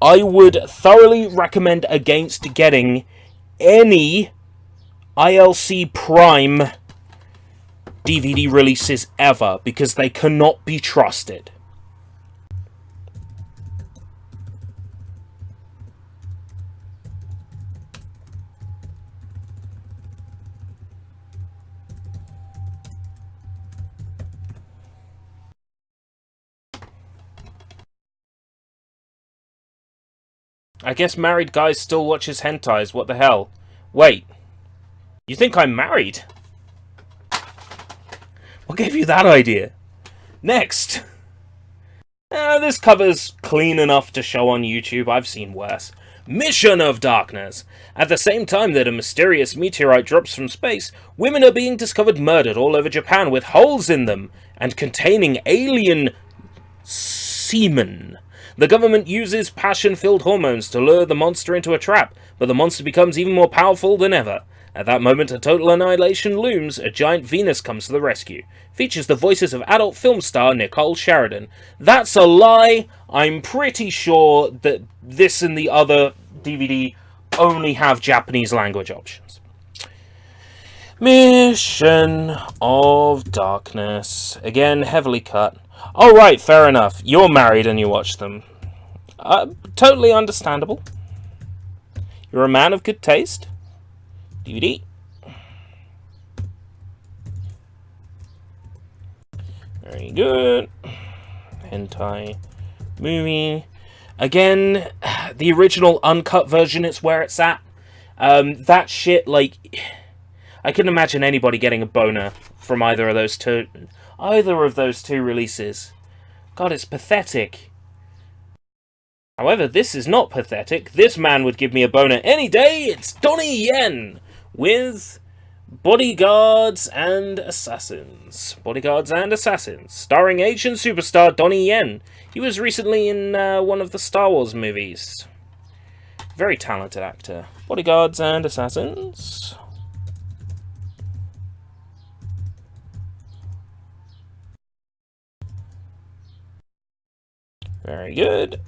I would thoroughly recommend against getting any ILC Prime DVD releases ever, because they cannot be trusted. I guess married guys still watches hentais, what the hell? Wait, you think I'm married? What gave you that idea? Next! This cover's clean enough to show on YouTube, I've seen worse. Mission of Darkness! At the same time that a mysterious meteorite drops from space, women are being discovered murdered all over Japan with holes in them, and containing alien semen. The government uses passion-filled hormones to lure the monster into a trap, but the monster becomes even more powerful than ever. At that moment, a total annihilation looms. A giant Venus comes to the rescue. Features the voices of adult film star Nicole Sheridan. That's a lie. I'm pretty sure that this and the other DVD only have Japanese language options. Mission of Darkness. Again, heavily cut. Oh, right, fair enough. You're married and you watch them. Totally understandable. You're a man of good taste. DVD. Very good. Hentai movie. Again, the original uncut version is where it's at. That shit, like, I couldn't imagine anybody getting a boner from either of those two releases. God, it's pathetic. However, this is not pathetic. This man would give me a boner any day. It's Donnie Yen with Bodyguards and Assassins. Bodyguards and Assassins, starring Asian superstar Donnie Yen. He was recently in one of the Star Wars movies. Very talented actor. Bodyguards and Assassins. Very good.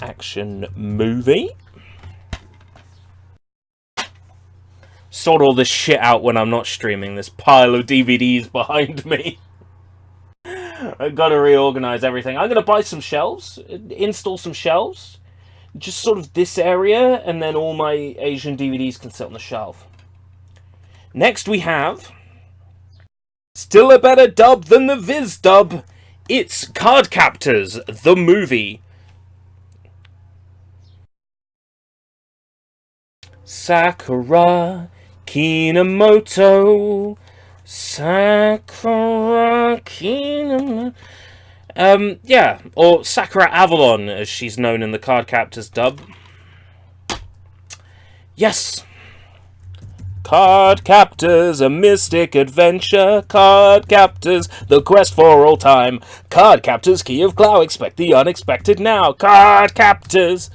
Action movie. Sort all this shit out when I'm not streaming. This pile of DVDs behind me. I've got to reorganize everything. I'm going to buy some shelves, install some shelves. Just sort of this area, and then all my Asian DVDs can sit on the shelf. Next we have, still a better dub than the Viz dub, It's Cardcaptors, the movie. Sakura Kinomoto. Sakura Kinomoto. Yeah, or Sakura Avalon, as she's known in the Cardcaptors dub. Yes! Cardcaptors, a mystic adventure. Cardcaptors, the quest for all time. Cardcaptors, key of Clow, expect the unexpected now. Cardcaptors!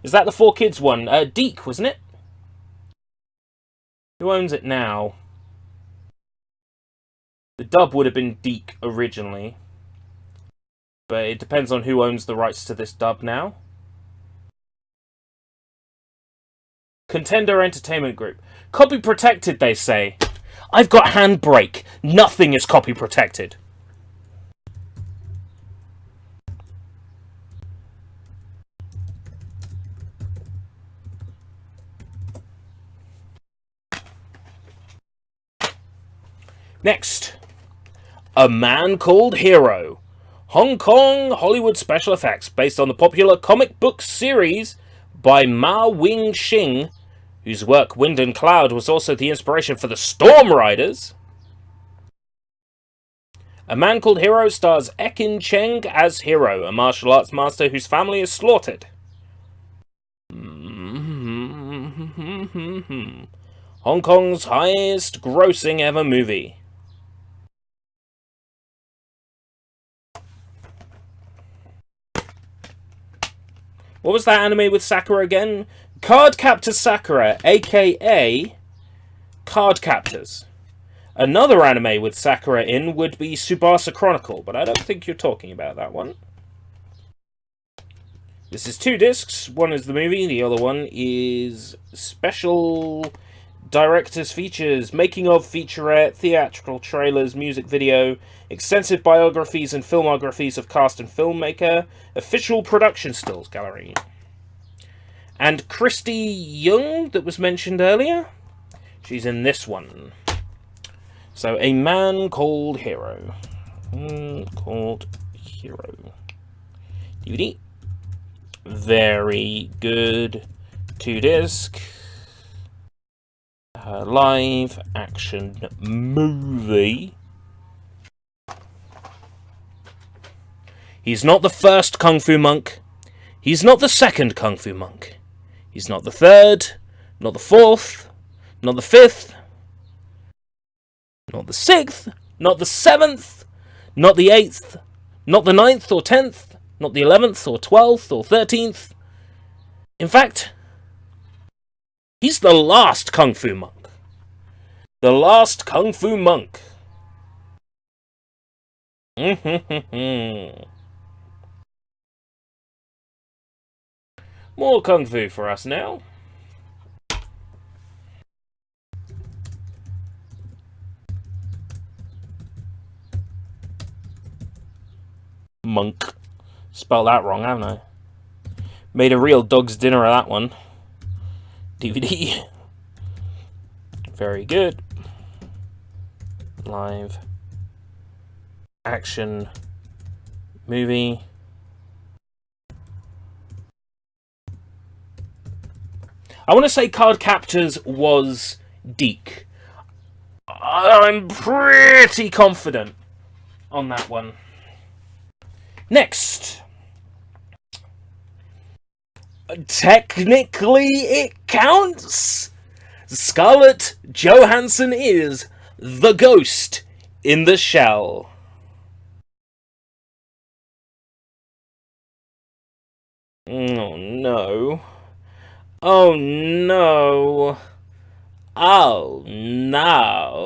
Is that the 4Kids one? Deke, wasn't it? Who owns it now? The dub would have been Deke originally. But it depends on who owns the rights to this dub now. Contender Entertainment Group. Copy protected, they say. I've got Handbrake. Nothing is copy protected. Next. A Man Called Hero. Hong Kong Hollywood special effects based on the popular comic book series by Ma Wing-shing, whose work Wind and Cloud was also the inspiration for the Storm Riders. A Man Called Hero stars Ekin Cheng as Hero, a martial arts master whose family is slaughtered. Hong Kong's highest grossing ever movie. What was that anime with Sakura again? Cardcaptor Sakura, aka Cardcaptors. Another anime with Sakura in would be Tsubasa Chronicle, but I don't think you're talking about that one. This is 2 discs. One is the movie, the other one is special director's features, making of, featurette, theatrical trailers, music video, extensive biographies and filmographies of cast and filmmaker, official production stills gallery. And Christy Young, that was mentioned earlier, she's in this one. So, A Man Called Hero. Called Hero. DVD. Very good 2-disc. Live action movie. He's not the first Kung Fu monk. He's not the second Kung Fu monk. He's not the third, not the fourth, not the fifth, not the sixth, not the seventh, not the eighth, not the 9th or 10th, not the 11th or 12th or 13th. In fact, he's the last Kung Fu monk. The last Kung Fu monk. More Kung Fu for us now. Monk. Spelled that wrong, haven't I? Made a real dog's dinner of that one. DVD. Very good. Live action movie. I want to say Cardcaptors was Deke. I'm pretty confident on that one. Next. Technically, it counts. Scarlett Johansson is the ghost in the shell. Oh no. Oh no. Oh no.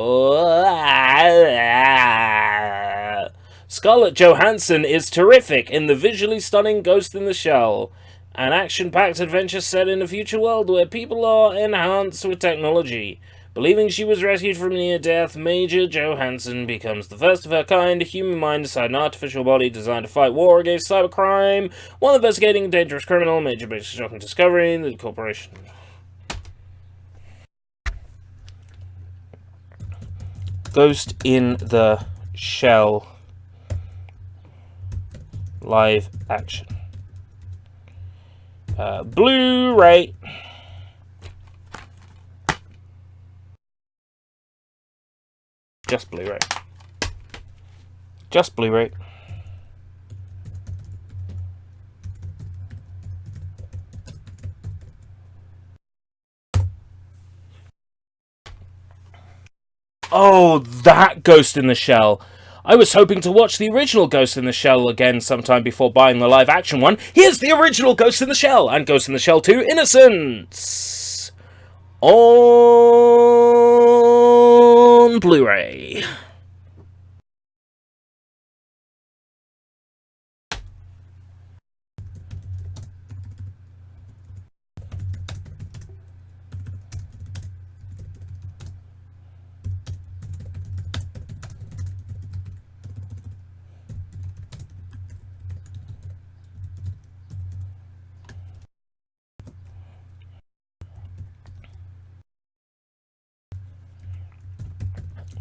Scarlett Johansson is terrific in the visually stunning Ghost in the Shell, an action-packed adventure set in a future world where people are enhanced with technology. Believing she was rescued from near death, Major Johansson becomes the first of her kind human mind inside an artificial body designed to fight war against cybercrime, while investigating a dangerous criminal. Major makes a shocking discovery: the corporation. Ghost in the Shell live action. Blu-ray. Just Blu-ray. Just Blu-ray. Oh, that Ghost in the Shell. I was hoping to watch the original Ghost in the Shell again sometime before buying the live-action one. Here's the original Ghost in the Shell and Ghost in the Shell 2 Innocence on Blu-ray.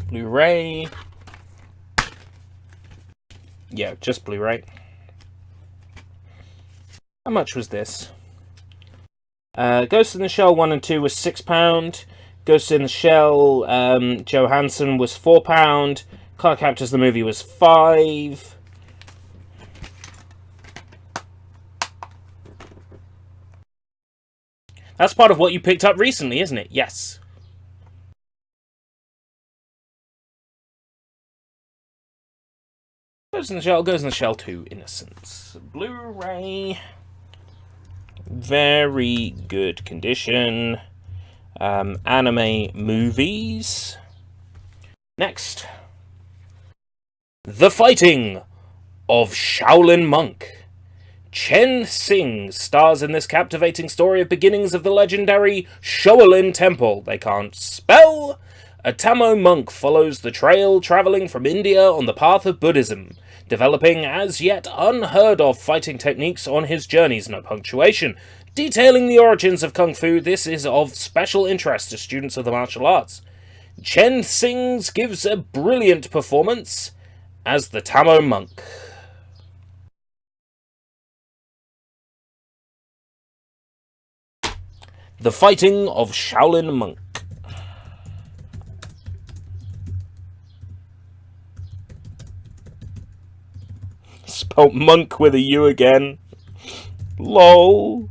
Blu-ray. Yeah, just Blu-ray. How much was this? Ghost in the Shell 1 and 2 was £6. Ghost in the Shell Johansson was £4. Card Captors the movie was £5. That's part of what you picked up recently, isn't it? Yes. Ghost in the Shell 2 Innocence. Blu-ray. Very good condition. Anime movies. Next. The Fighting of Shaolin Monk. Chen Xing stars in this captivating story of beginnings of the legendary Shaolin Temple. They can't spell. A Tamil monk follows the trail, travelling from India on the path of Buddhism, developing as yet unheard of fighting techniques on his journeys. No punctuation. Detailing the origins of Kung Fu, this is of special interest to students of the martial arts. Chen Xing gives a brilliant performance as the Tamil monk. The Fighting of Shaolin Monk. Spelt monk with a U again. LOL.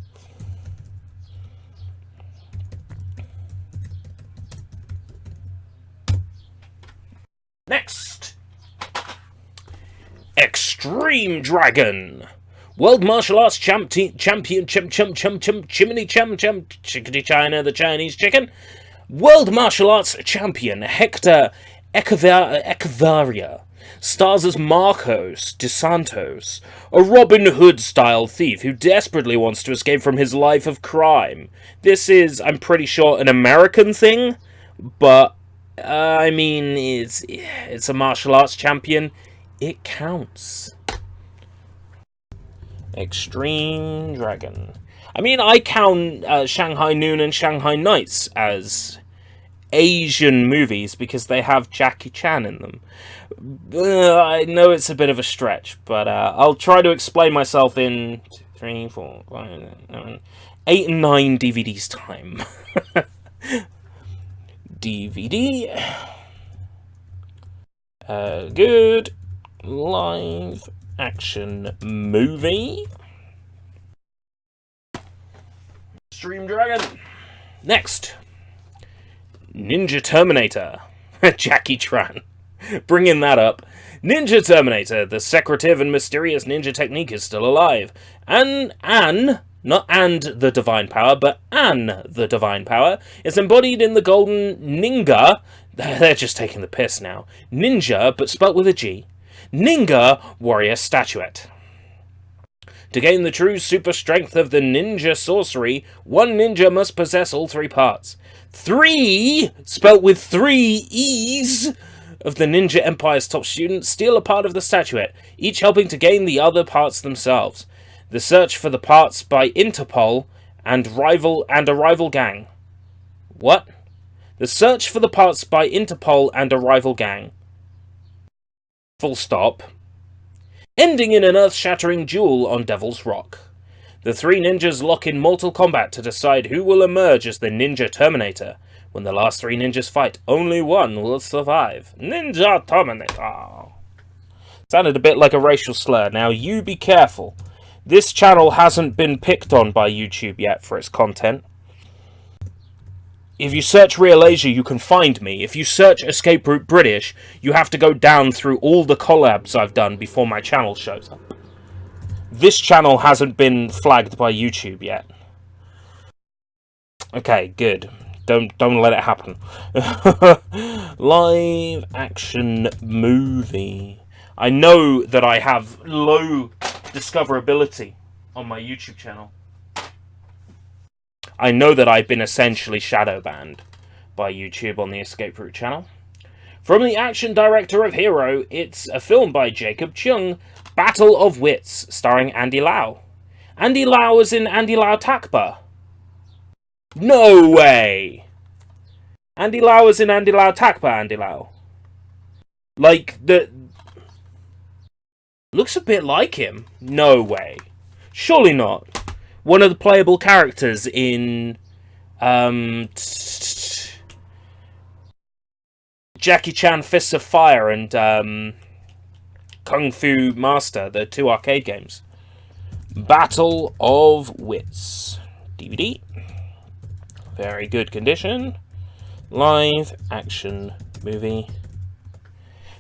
Next. Extreme Dragon. World Martial Arts Champion Chimney Chickadee China, the Chinese chicken. World Martial Arts Champion Hector Echevarria stars as Marcos de Santos, a Robin Hood-style thief who desperately wants to escape from his life of crime. This is, I'm pretty sure, an American thing, but, I mean, it's a martial arts champion. It counts. Extreme Dragon. I mean, I count Shanghai Noon and Shanghai Nights as Asian movies because they have Jackie Chan in them. I know it's a bit of a stretch, but I'll try to explain myself in 2, 3, 4, 5, 7, 8 and 9 DVDs time. DVD. Good live action movie. Extreme Dragon. Next. Ninja Terminator. Jackie Chan. Bringing that up. Ninja Terminator, the secretive and mysterious ninja technique, is still alive. Not and the divine power, but An the divine power, is embodied in the golden Ninja. They're just taking the piss now. Ninja, but spelt with a G. Ninja warrior statuette. To gain the true super strength of the ninja sorcery, one ninja must possess all 3 parts. 3, spelt with 3 E's, of the Ninja Empire's top students steal a part of the statuette, each helping to gain the other parts themselves. The search for the parts by Interpol and a rival gang. What? The search for the parts by Interpol and a rival gang. Full stop. Ending in an earth-shattering duel on Devil's Rock. The three ninjas lock in mortal combat to decide who will emerge as the Ninja Terminator. When the last three ninjas fight, only one will survive. Ninja Terminator. Sounded a bit like a racial slur. Now you be careful. This channel hasn't been picked on by YouTube yet for its content. If you search Real Asia, you can find me. If you search Escape Route British, you have to go down through all the collabs I've done before my channel shows up. This channel hasn't been flagged by YouTube yet. Okay, good. Don't let it happen. Live action movie. I know that I have low discoverability on my YouTube channel. I know that I've been essentially shadow banned by YouTube on the Escape Route channel. From the action director of Hero, it's a film by Jacob Chung, Battle of Wits, starring Andy Lau. Andy Lau is in Andy Lau Takba. No way! Andy Lau is in Andy Lau Takba, Andy Lau. Like, looks a bit like him. No way. Surely not. One of the playable characters in Jackie Chan Fists of Fire and Kung Fu Master, the two arcade games. Battle of Wits. DVD. Very good condition. Live action movie.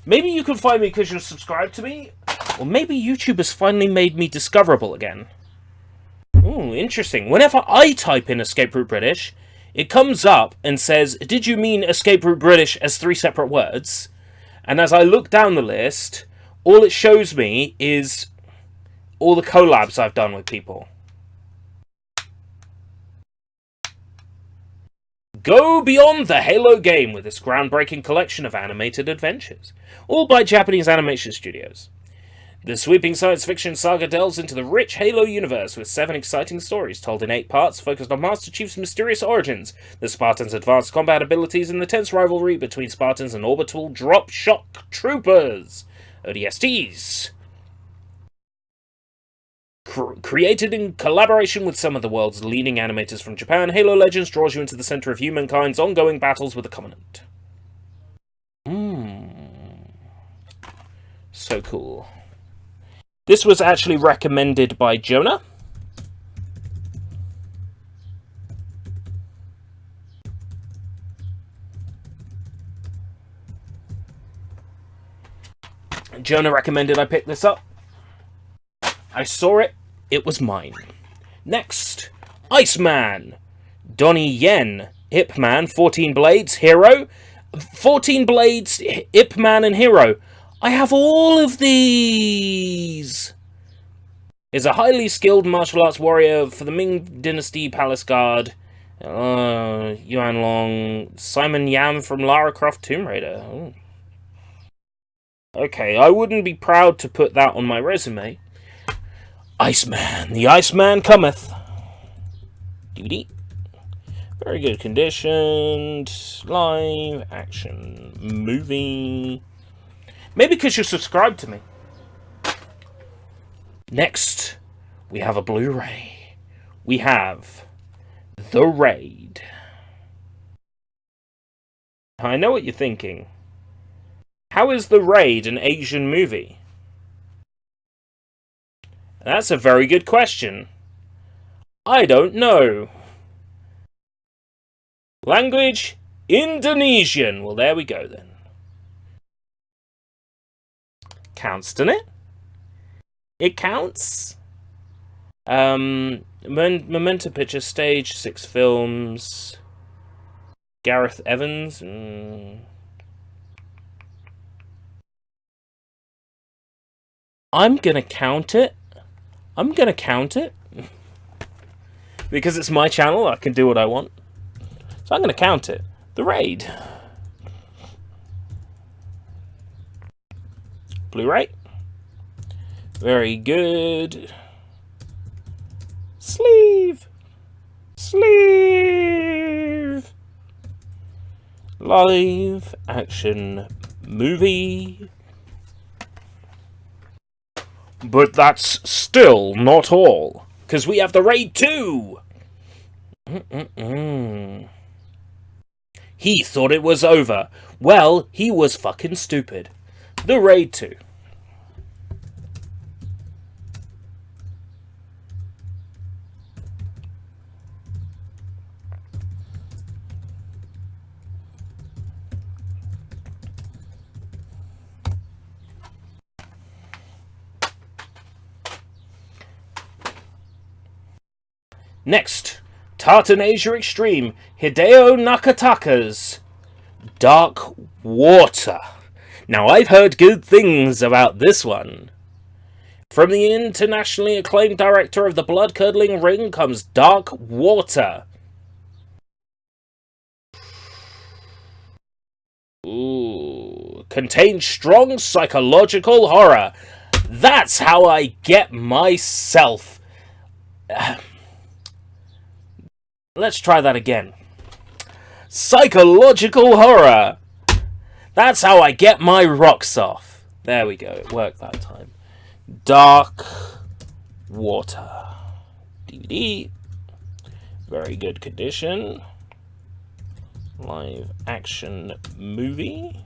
Maybe you can find me because you're subscribed to me. Or maybe YouTube has finally made me discoverable again. Ooh, interesting. Whenever I type in Escape Route British, it comes up and says, did you mean Escape Route British as 3 separate words? And as I look down the list, all it shows me is all the collabs I've done with people. Go beyond the Halo game with this groundbreaking collection of animated adventures, all by Japanese animation studios. The sweeping science fiction saga delves into the rich Halo universe with 7 exciting stories told in 8 parts focused on Master Chief's mysterious origins, the Spartans' advanced combat abilities, and the tense rivalry between Spartans and orbital drop shock troopers, ODSTs. Created in collaboration with some of the world's leading animators from Japan, Halo Legends draws you into the center of humankind's ongoing battles with the Covenant. So cool. This was actually recommended by Jonah. Jonah recommended I pick this up. I saw it. It was mine. Next, Iceman. Donnie Yen. Ip Man, 14 Blades, Hero. 14 Blades, Ip Man, and Hero. I have all of these! Is a highly skilled martial arts warrior for the Ming Dynasty Palace Guard. Yuan Long. Simon Yam from Lara Croft Tomb Raider. Ooh. Okay, I wouldn't be proud to put that on my resume. Iceman. The Iceman cometh. DVD. Very good conditioned. Live action movie. Maybe because you're subscribed to me. Next, we have a Blu-ray. We have The Raid. I know what you're thinking. How is The Raid an Asian movie? That's a very good question. I don't know. Language? Indonesian. Well, there we go then. Counts, doesn't it? It counts. Memento Picture Stage, 6 films. Gareth Evans. I'm gonna count it. Because it's my channel, I can do what I want. So I'm gonna count it. The Raid. Blu-ray. Very good. Sleeve. live action movie. But that's still not all, because we have the Raid 2! He thought it was over. Well, he was fucking stupid. The Raid 2. Next, Tartan Asia Extreme, Hideo Nakataka's Dark Water. Now, I've heard good things about this one. From the internationally acclaimed director of The Blood-Curdling Ring comes Dark Water. Ooh, contains strong psychological horror. That's how I get myself. Let's try that again. Psychological horror. That's how I get my rocks off. There we go. It worked that time. Dark Water. DVD. Very good condition. Live action movie.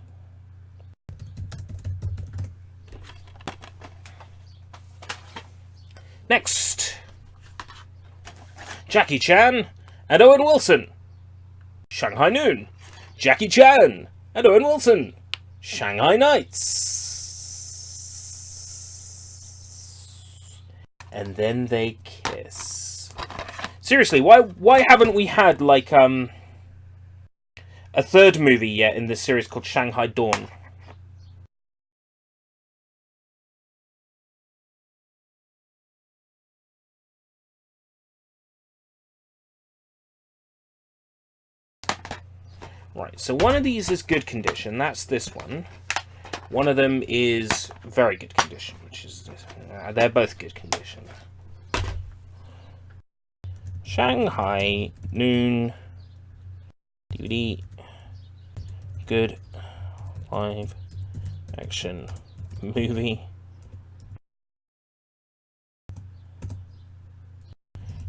Next. Jackie Chan and Owen Wilson. Shanghai Noon. Jackie Chan and Owen Wilson. Shanghai Nights. And then they kiss. Seriously, why haven't we had like a third movie yet in this series called Shanghai Dawn? Right, so one of these is good condition. That's this one. One of them is very good condition, which is this. They're both good condition. Shanghai Noon DVD. Good live action movie.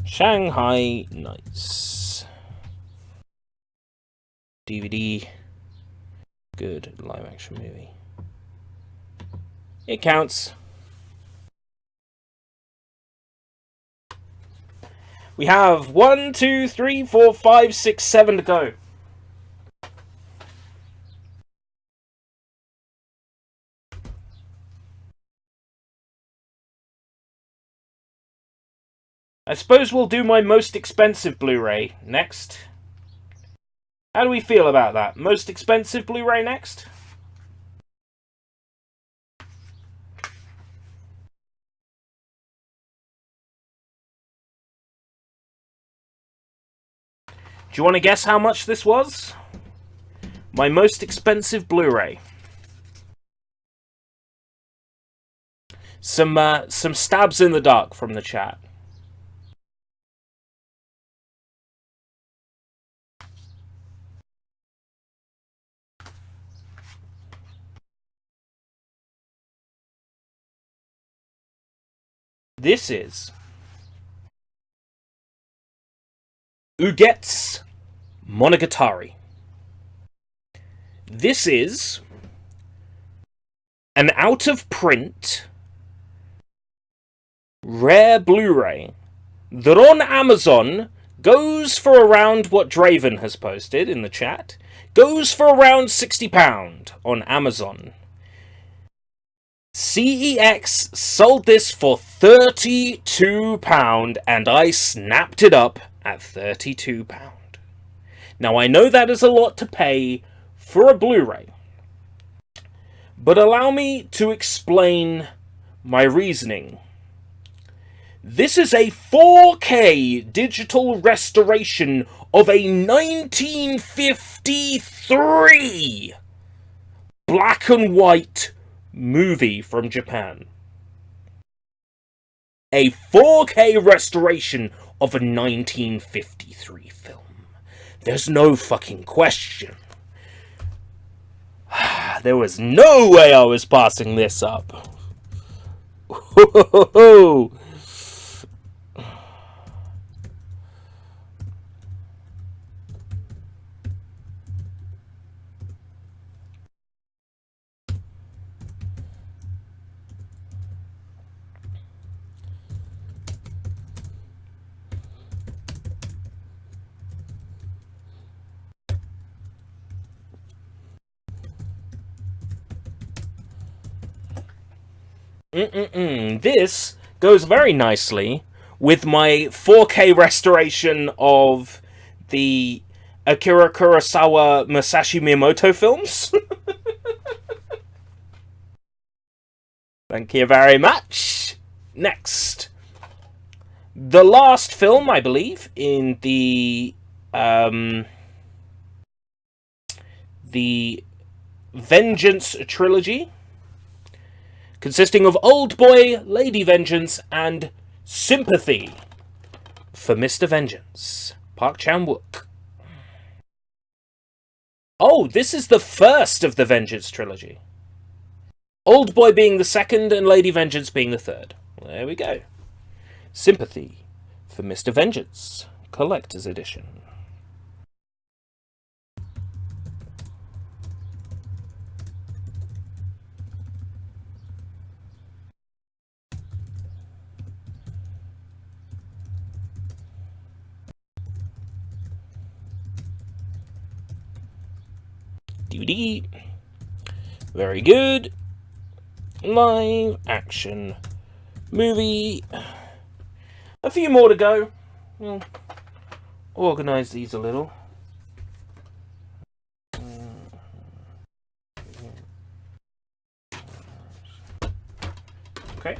Shanghai Nights. DVD. Good live action movie. It counts. We have 1, 2, 3, 4, 5, 6, 7 to go. I suppose we'll do my most expensive Blu-ray next. How do we feel about that? Most expensive Blu-ray next? Do you want to guess how much this was? My most expensive Blu-ray. Some stabs in the dark from the chat. This is Uget's Monogatari. This is an out-of-print rare Blu-ray that on Amazon goes for around what Draven has posted in the chat. Goes for around £60 on Amazon. CEX sold this for £32 and I snapped it up at £32. Now I know that is a lot to pay for a Blu-ray, but allow me to explain my reasoning. This is a 4K digital restoration of a 1953 black and white movie from Japan. A 4K restoration of a 1953 film. There's no fucking question. There was no way I was passing this up. Ho. This goes very nicely with my 4K restoration of the Akira Kurosawa Masashi Miyamoto films. Thank you very much. Next. The last film, I believe, in the Vengeance trilogy, consisting of Old Boy, Lady Vengeance, and Sympathy for Mr. Vengeance. Park Chan-wook. Oh, this is the first of the Vengeance trilogy. Old Boy being the second and Lady Vengeance being the third. There we go. Sympathy for Mr. Vengeance. Collector's Edition. DVD. Very good. Live action movie. A few more to go. We'll organise these a little. Okay.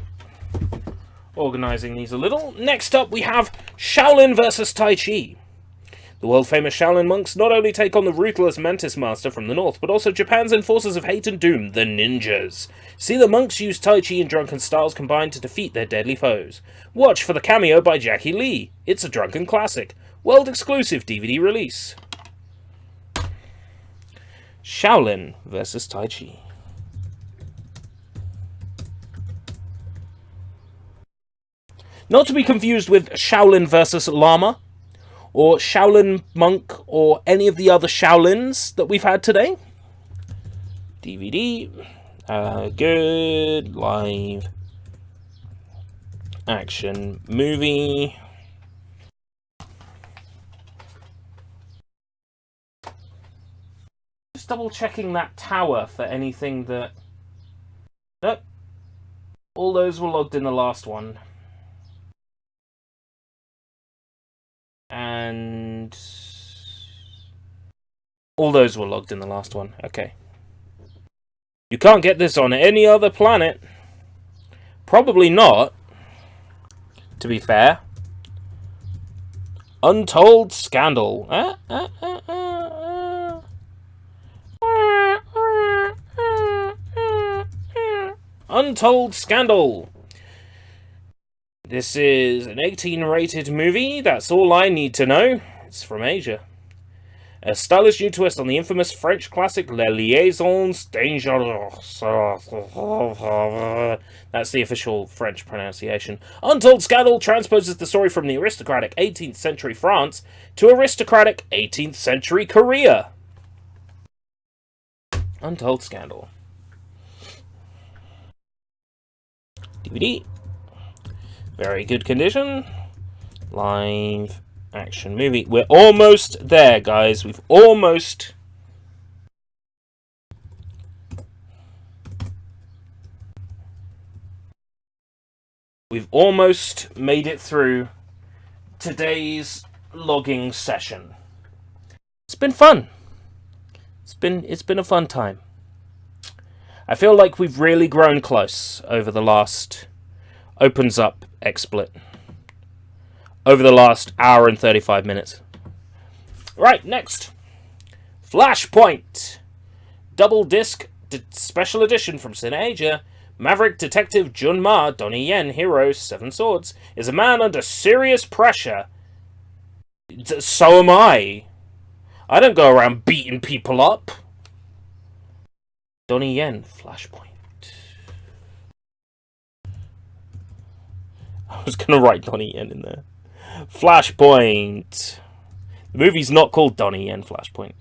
Organising these a little. Next up we have Shaolin vs. Tai Chi. The world-famous Shaolin monks not only take on the ruthless Mantis Master from the north, but also Japan's enforcers of hate and doom, the ninjas. See the monks use Tai Chi and drunken styles combined to defeat their deadly foes. Watch for the cameo by Jackie Lee. It's a drunken classic. World-exclusive DVD release. Shaolin vs. Tai Chi. Not to be confused with Shaolin vs. Lama, or Shaolin Monk, or any of the other Shaolins that we've had today. DVD. Good. Live. Action. Movie. Just double checking that tower for anything that... Nope. All those were logged in the last one. And all those were logged in the last one. Okay. You can't get this on any other planet. Probably not, to be fair. Untold Scandal. Untold Scandal. This is an 18-rated movie, that's all I need to know. It's from Asia. A stylish new twist on the infamous French classic Les Liaisons Dangereuses. That's the official French pronunciation. Untold Scandal transposes the story from the aristocratic 18th century France to aristocratic 18th century Korea. Untold Scandal. DVD. Very good condition. Live action movie. We're almost there, guys. We've almost... made it through today's logging session. It's been fun. It's been a fun time. I feel like we've really grown close over the last... Opens up XSplit. Over the last hour and 35 minutes. Right, next. Flashpoint. Double disc special edition from Cine Asia. Maverick Detective Junma Donnie Yen, hero, 7 Swords, is a man under serious pressure. So am I. I don't go around beating people up. Donnie Yen, Flashpoint. I was going to write Donnie Yen in there. Flashpoint. The movie's not called Donnie Yen Flashpoint.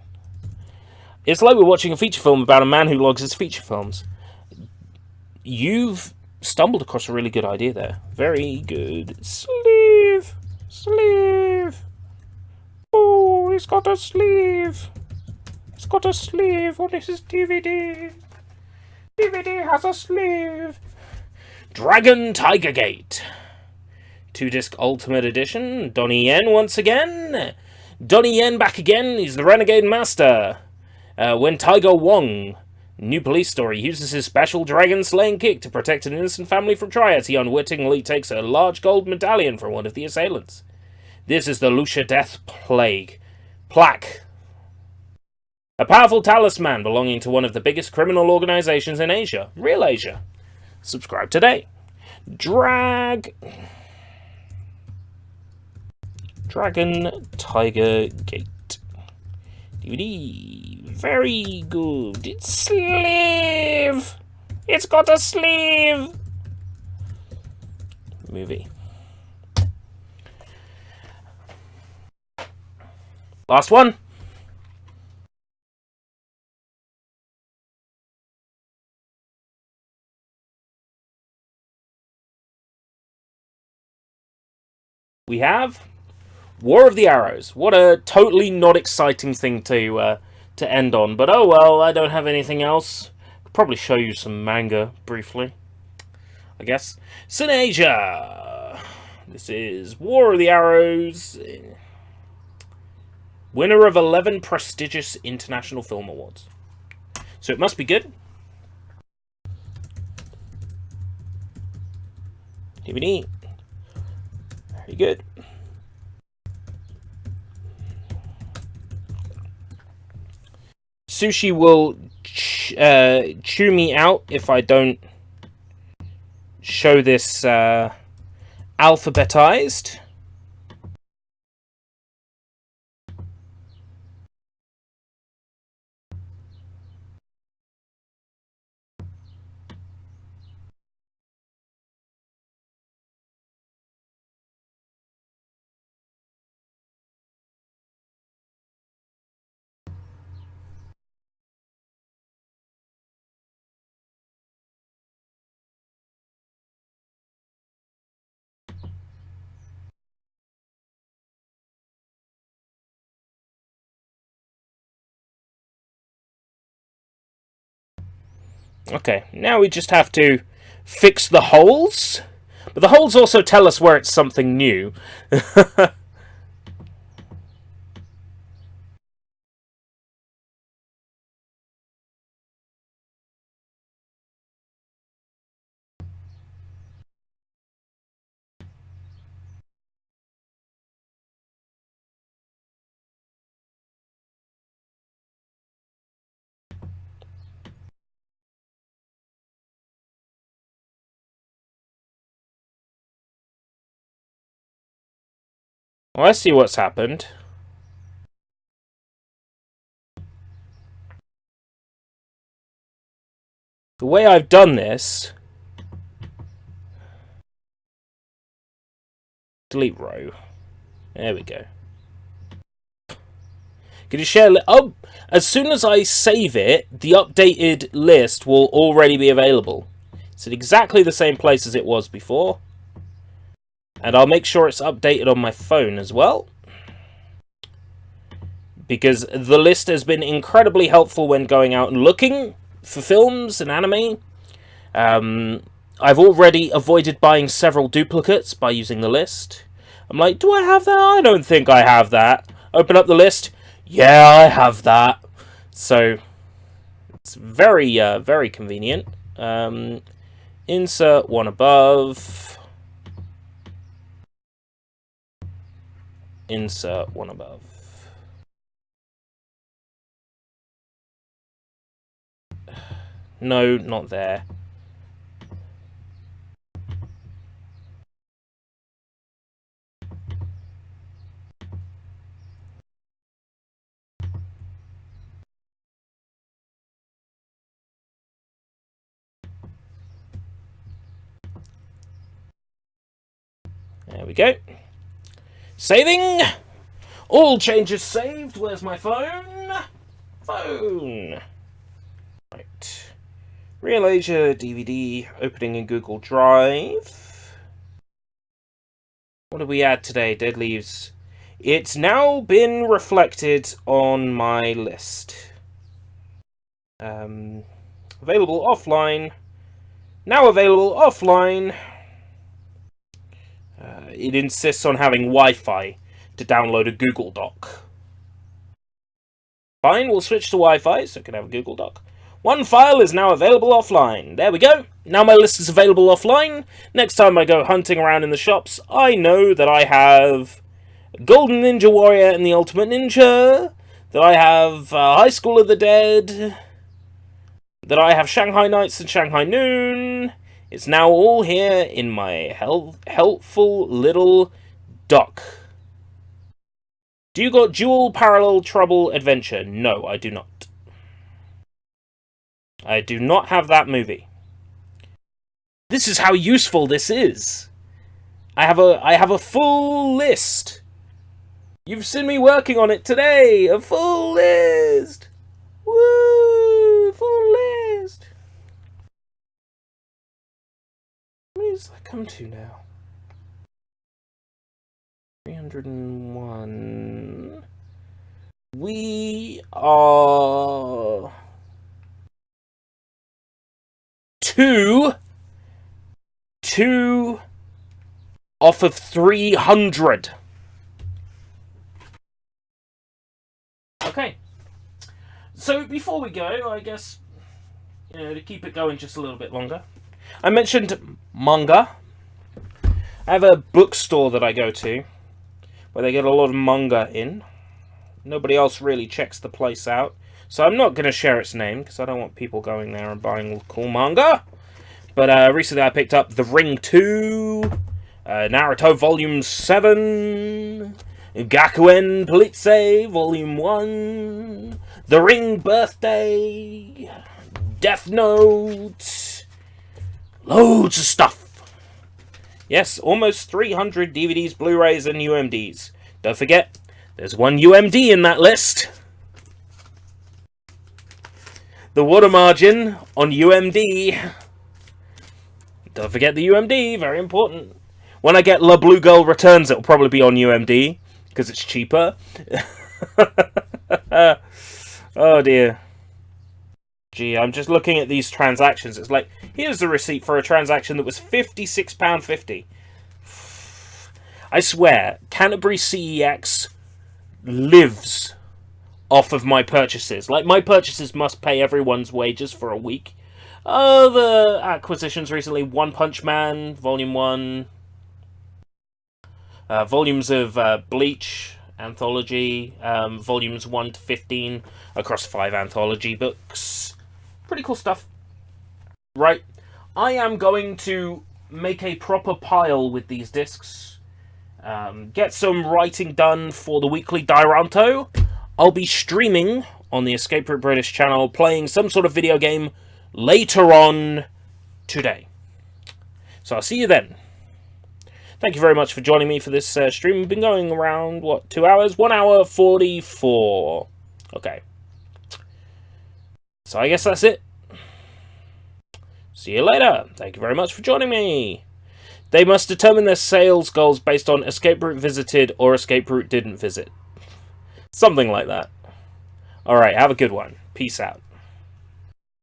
It's like we're watching a feature film about a man who logs his feature films. You've stumbled across a really good idea there. Very good. Sleeve! Sleeve! Oh, he's got a sleeve! He's got a sleeve on his DVD! DVD has a sleeve! Dragon Tiger Gate! 2-disc Ultimate Edition. Donnie Yen once again. Donnie Yen back again. He's the Renegade Master. When Tiger Wong, new police story, uses his special dragon slaying kick to protect an innocent family from triads, he unwittingly takes a large gold medallion from one of the assailants. This is the Lucia Death Plaque. A powerful talisman belonging to one of the biggest criminal organizations in Asia. Real Asia. Subscribe today. Dragon Tiger Gate. DVD. Very good. It's sleeve! It's got a sleeve! Movie. Last one. We have War of the Arrows. What a totally not exciting thing to end on. But oh well, I don't have anything else. Could probably show you some manga briefly, I guess. Cineasia. This is War of the Arrows. Winner of 11 prestigious international film awards. So it must be good. DVD. Very good. Sushi will chew me out if I don't show this alphabetized. Okay, now we just have to fix the holes. But the holes also tell us where it's something new. Well, I see what's happened. The way I've done this... Delete row. There we go. Can you share... Oh! As soon as I save it, the updated list will already be available. It's in exactly the same place as it was before. And I'll make sure it's updated on my phone as well. Because the list has been incredibly helpful when going out and looking for films and anime. I've already avoided buying several duplicates by using the list. I'm like, do I have that? I don't think I have that. Open up the list. Yeah, I have that. So, it's very, very convenient. Insert one above. Insert one above. No, not there. There we go. Saving! All changes saved. Where's my phone? Phone! Right. Real Asia DVD opening in Google Drive. What did we add today? Dead Leaves. It's now been reflected on my list. Available offline. Now available offline. It insists on having Wi-Fi to download a Google Doc. Fine, we'll switch to Wi-Fi so I can have a Google Doc. One file is now available offline. There we go. Now my list is available offline. Next time I go hunting around in the shops, I know that I have Golden Ninja Warrior and the Ultimate Ninja, that I have High School of the Dead, that I have Shanghai Nights and Shanghai Noon. It's now all here in my helpful little dock. Do you got Dual Parallel Trouble Adventure? No, I do not. I do not have that movie. This is how useful this is. I have a full list. You've seen me working on it today. A full list. Woo! Full list. What does that come to now? 301. We are two off of 300. Okay. So before we go, I guess, to keep it going just a little bit longer, I mentioned manga. I have a bookstore that I go to where they get a lot of manga in. Nobody else really checks the place out, so I'm not going to share its name because I don't want people going there and buying cool manga. But recently I picked up The Ring 2, Naruto Volume 7, Gakuen Politse Volume 1, The Ring Birthday, Death Note, loads of stuff. Yes, almost 300 DVDs, Blu-rays, and UMDs. Don't forget, there's one UMD in that list. The water margin on UMD. Don't forget the UMD, very important. When I get La Blue Girl Returns, it'll probably be on UMD, because it's cheaper. Oh dear. Gee, I'm just looking at these transactions. It's like, here's the receipt for a transaction that was £56.50. I swear, Canterbury CEX lives off of my purchases. Like, my purchases must pay everyone's wages for a week. Other acquisitions recently, One Punch Man, Volume 1. Volumes of Bleach, Anthology, Volumes 1 to 15, across 5 anthology books. Pretty cool stuff. Right, I am going to make a proper pile with these discs. Get some writing done for the weekly Diranto. I'll be streaming on the Escape Route British channel, playing some sort of video game later on today. So I'll see you then. Thank you very much for joining me for this stream. We've been going around, 2 hours? 1 hour 44. Okay. So I guess that's it. See you later. Thank you very much for joining me. They must determine their sales goals based on escape route visited or escape route didn't visit. Something like that. Alright, have a good one. Peace out.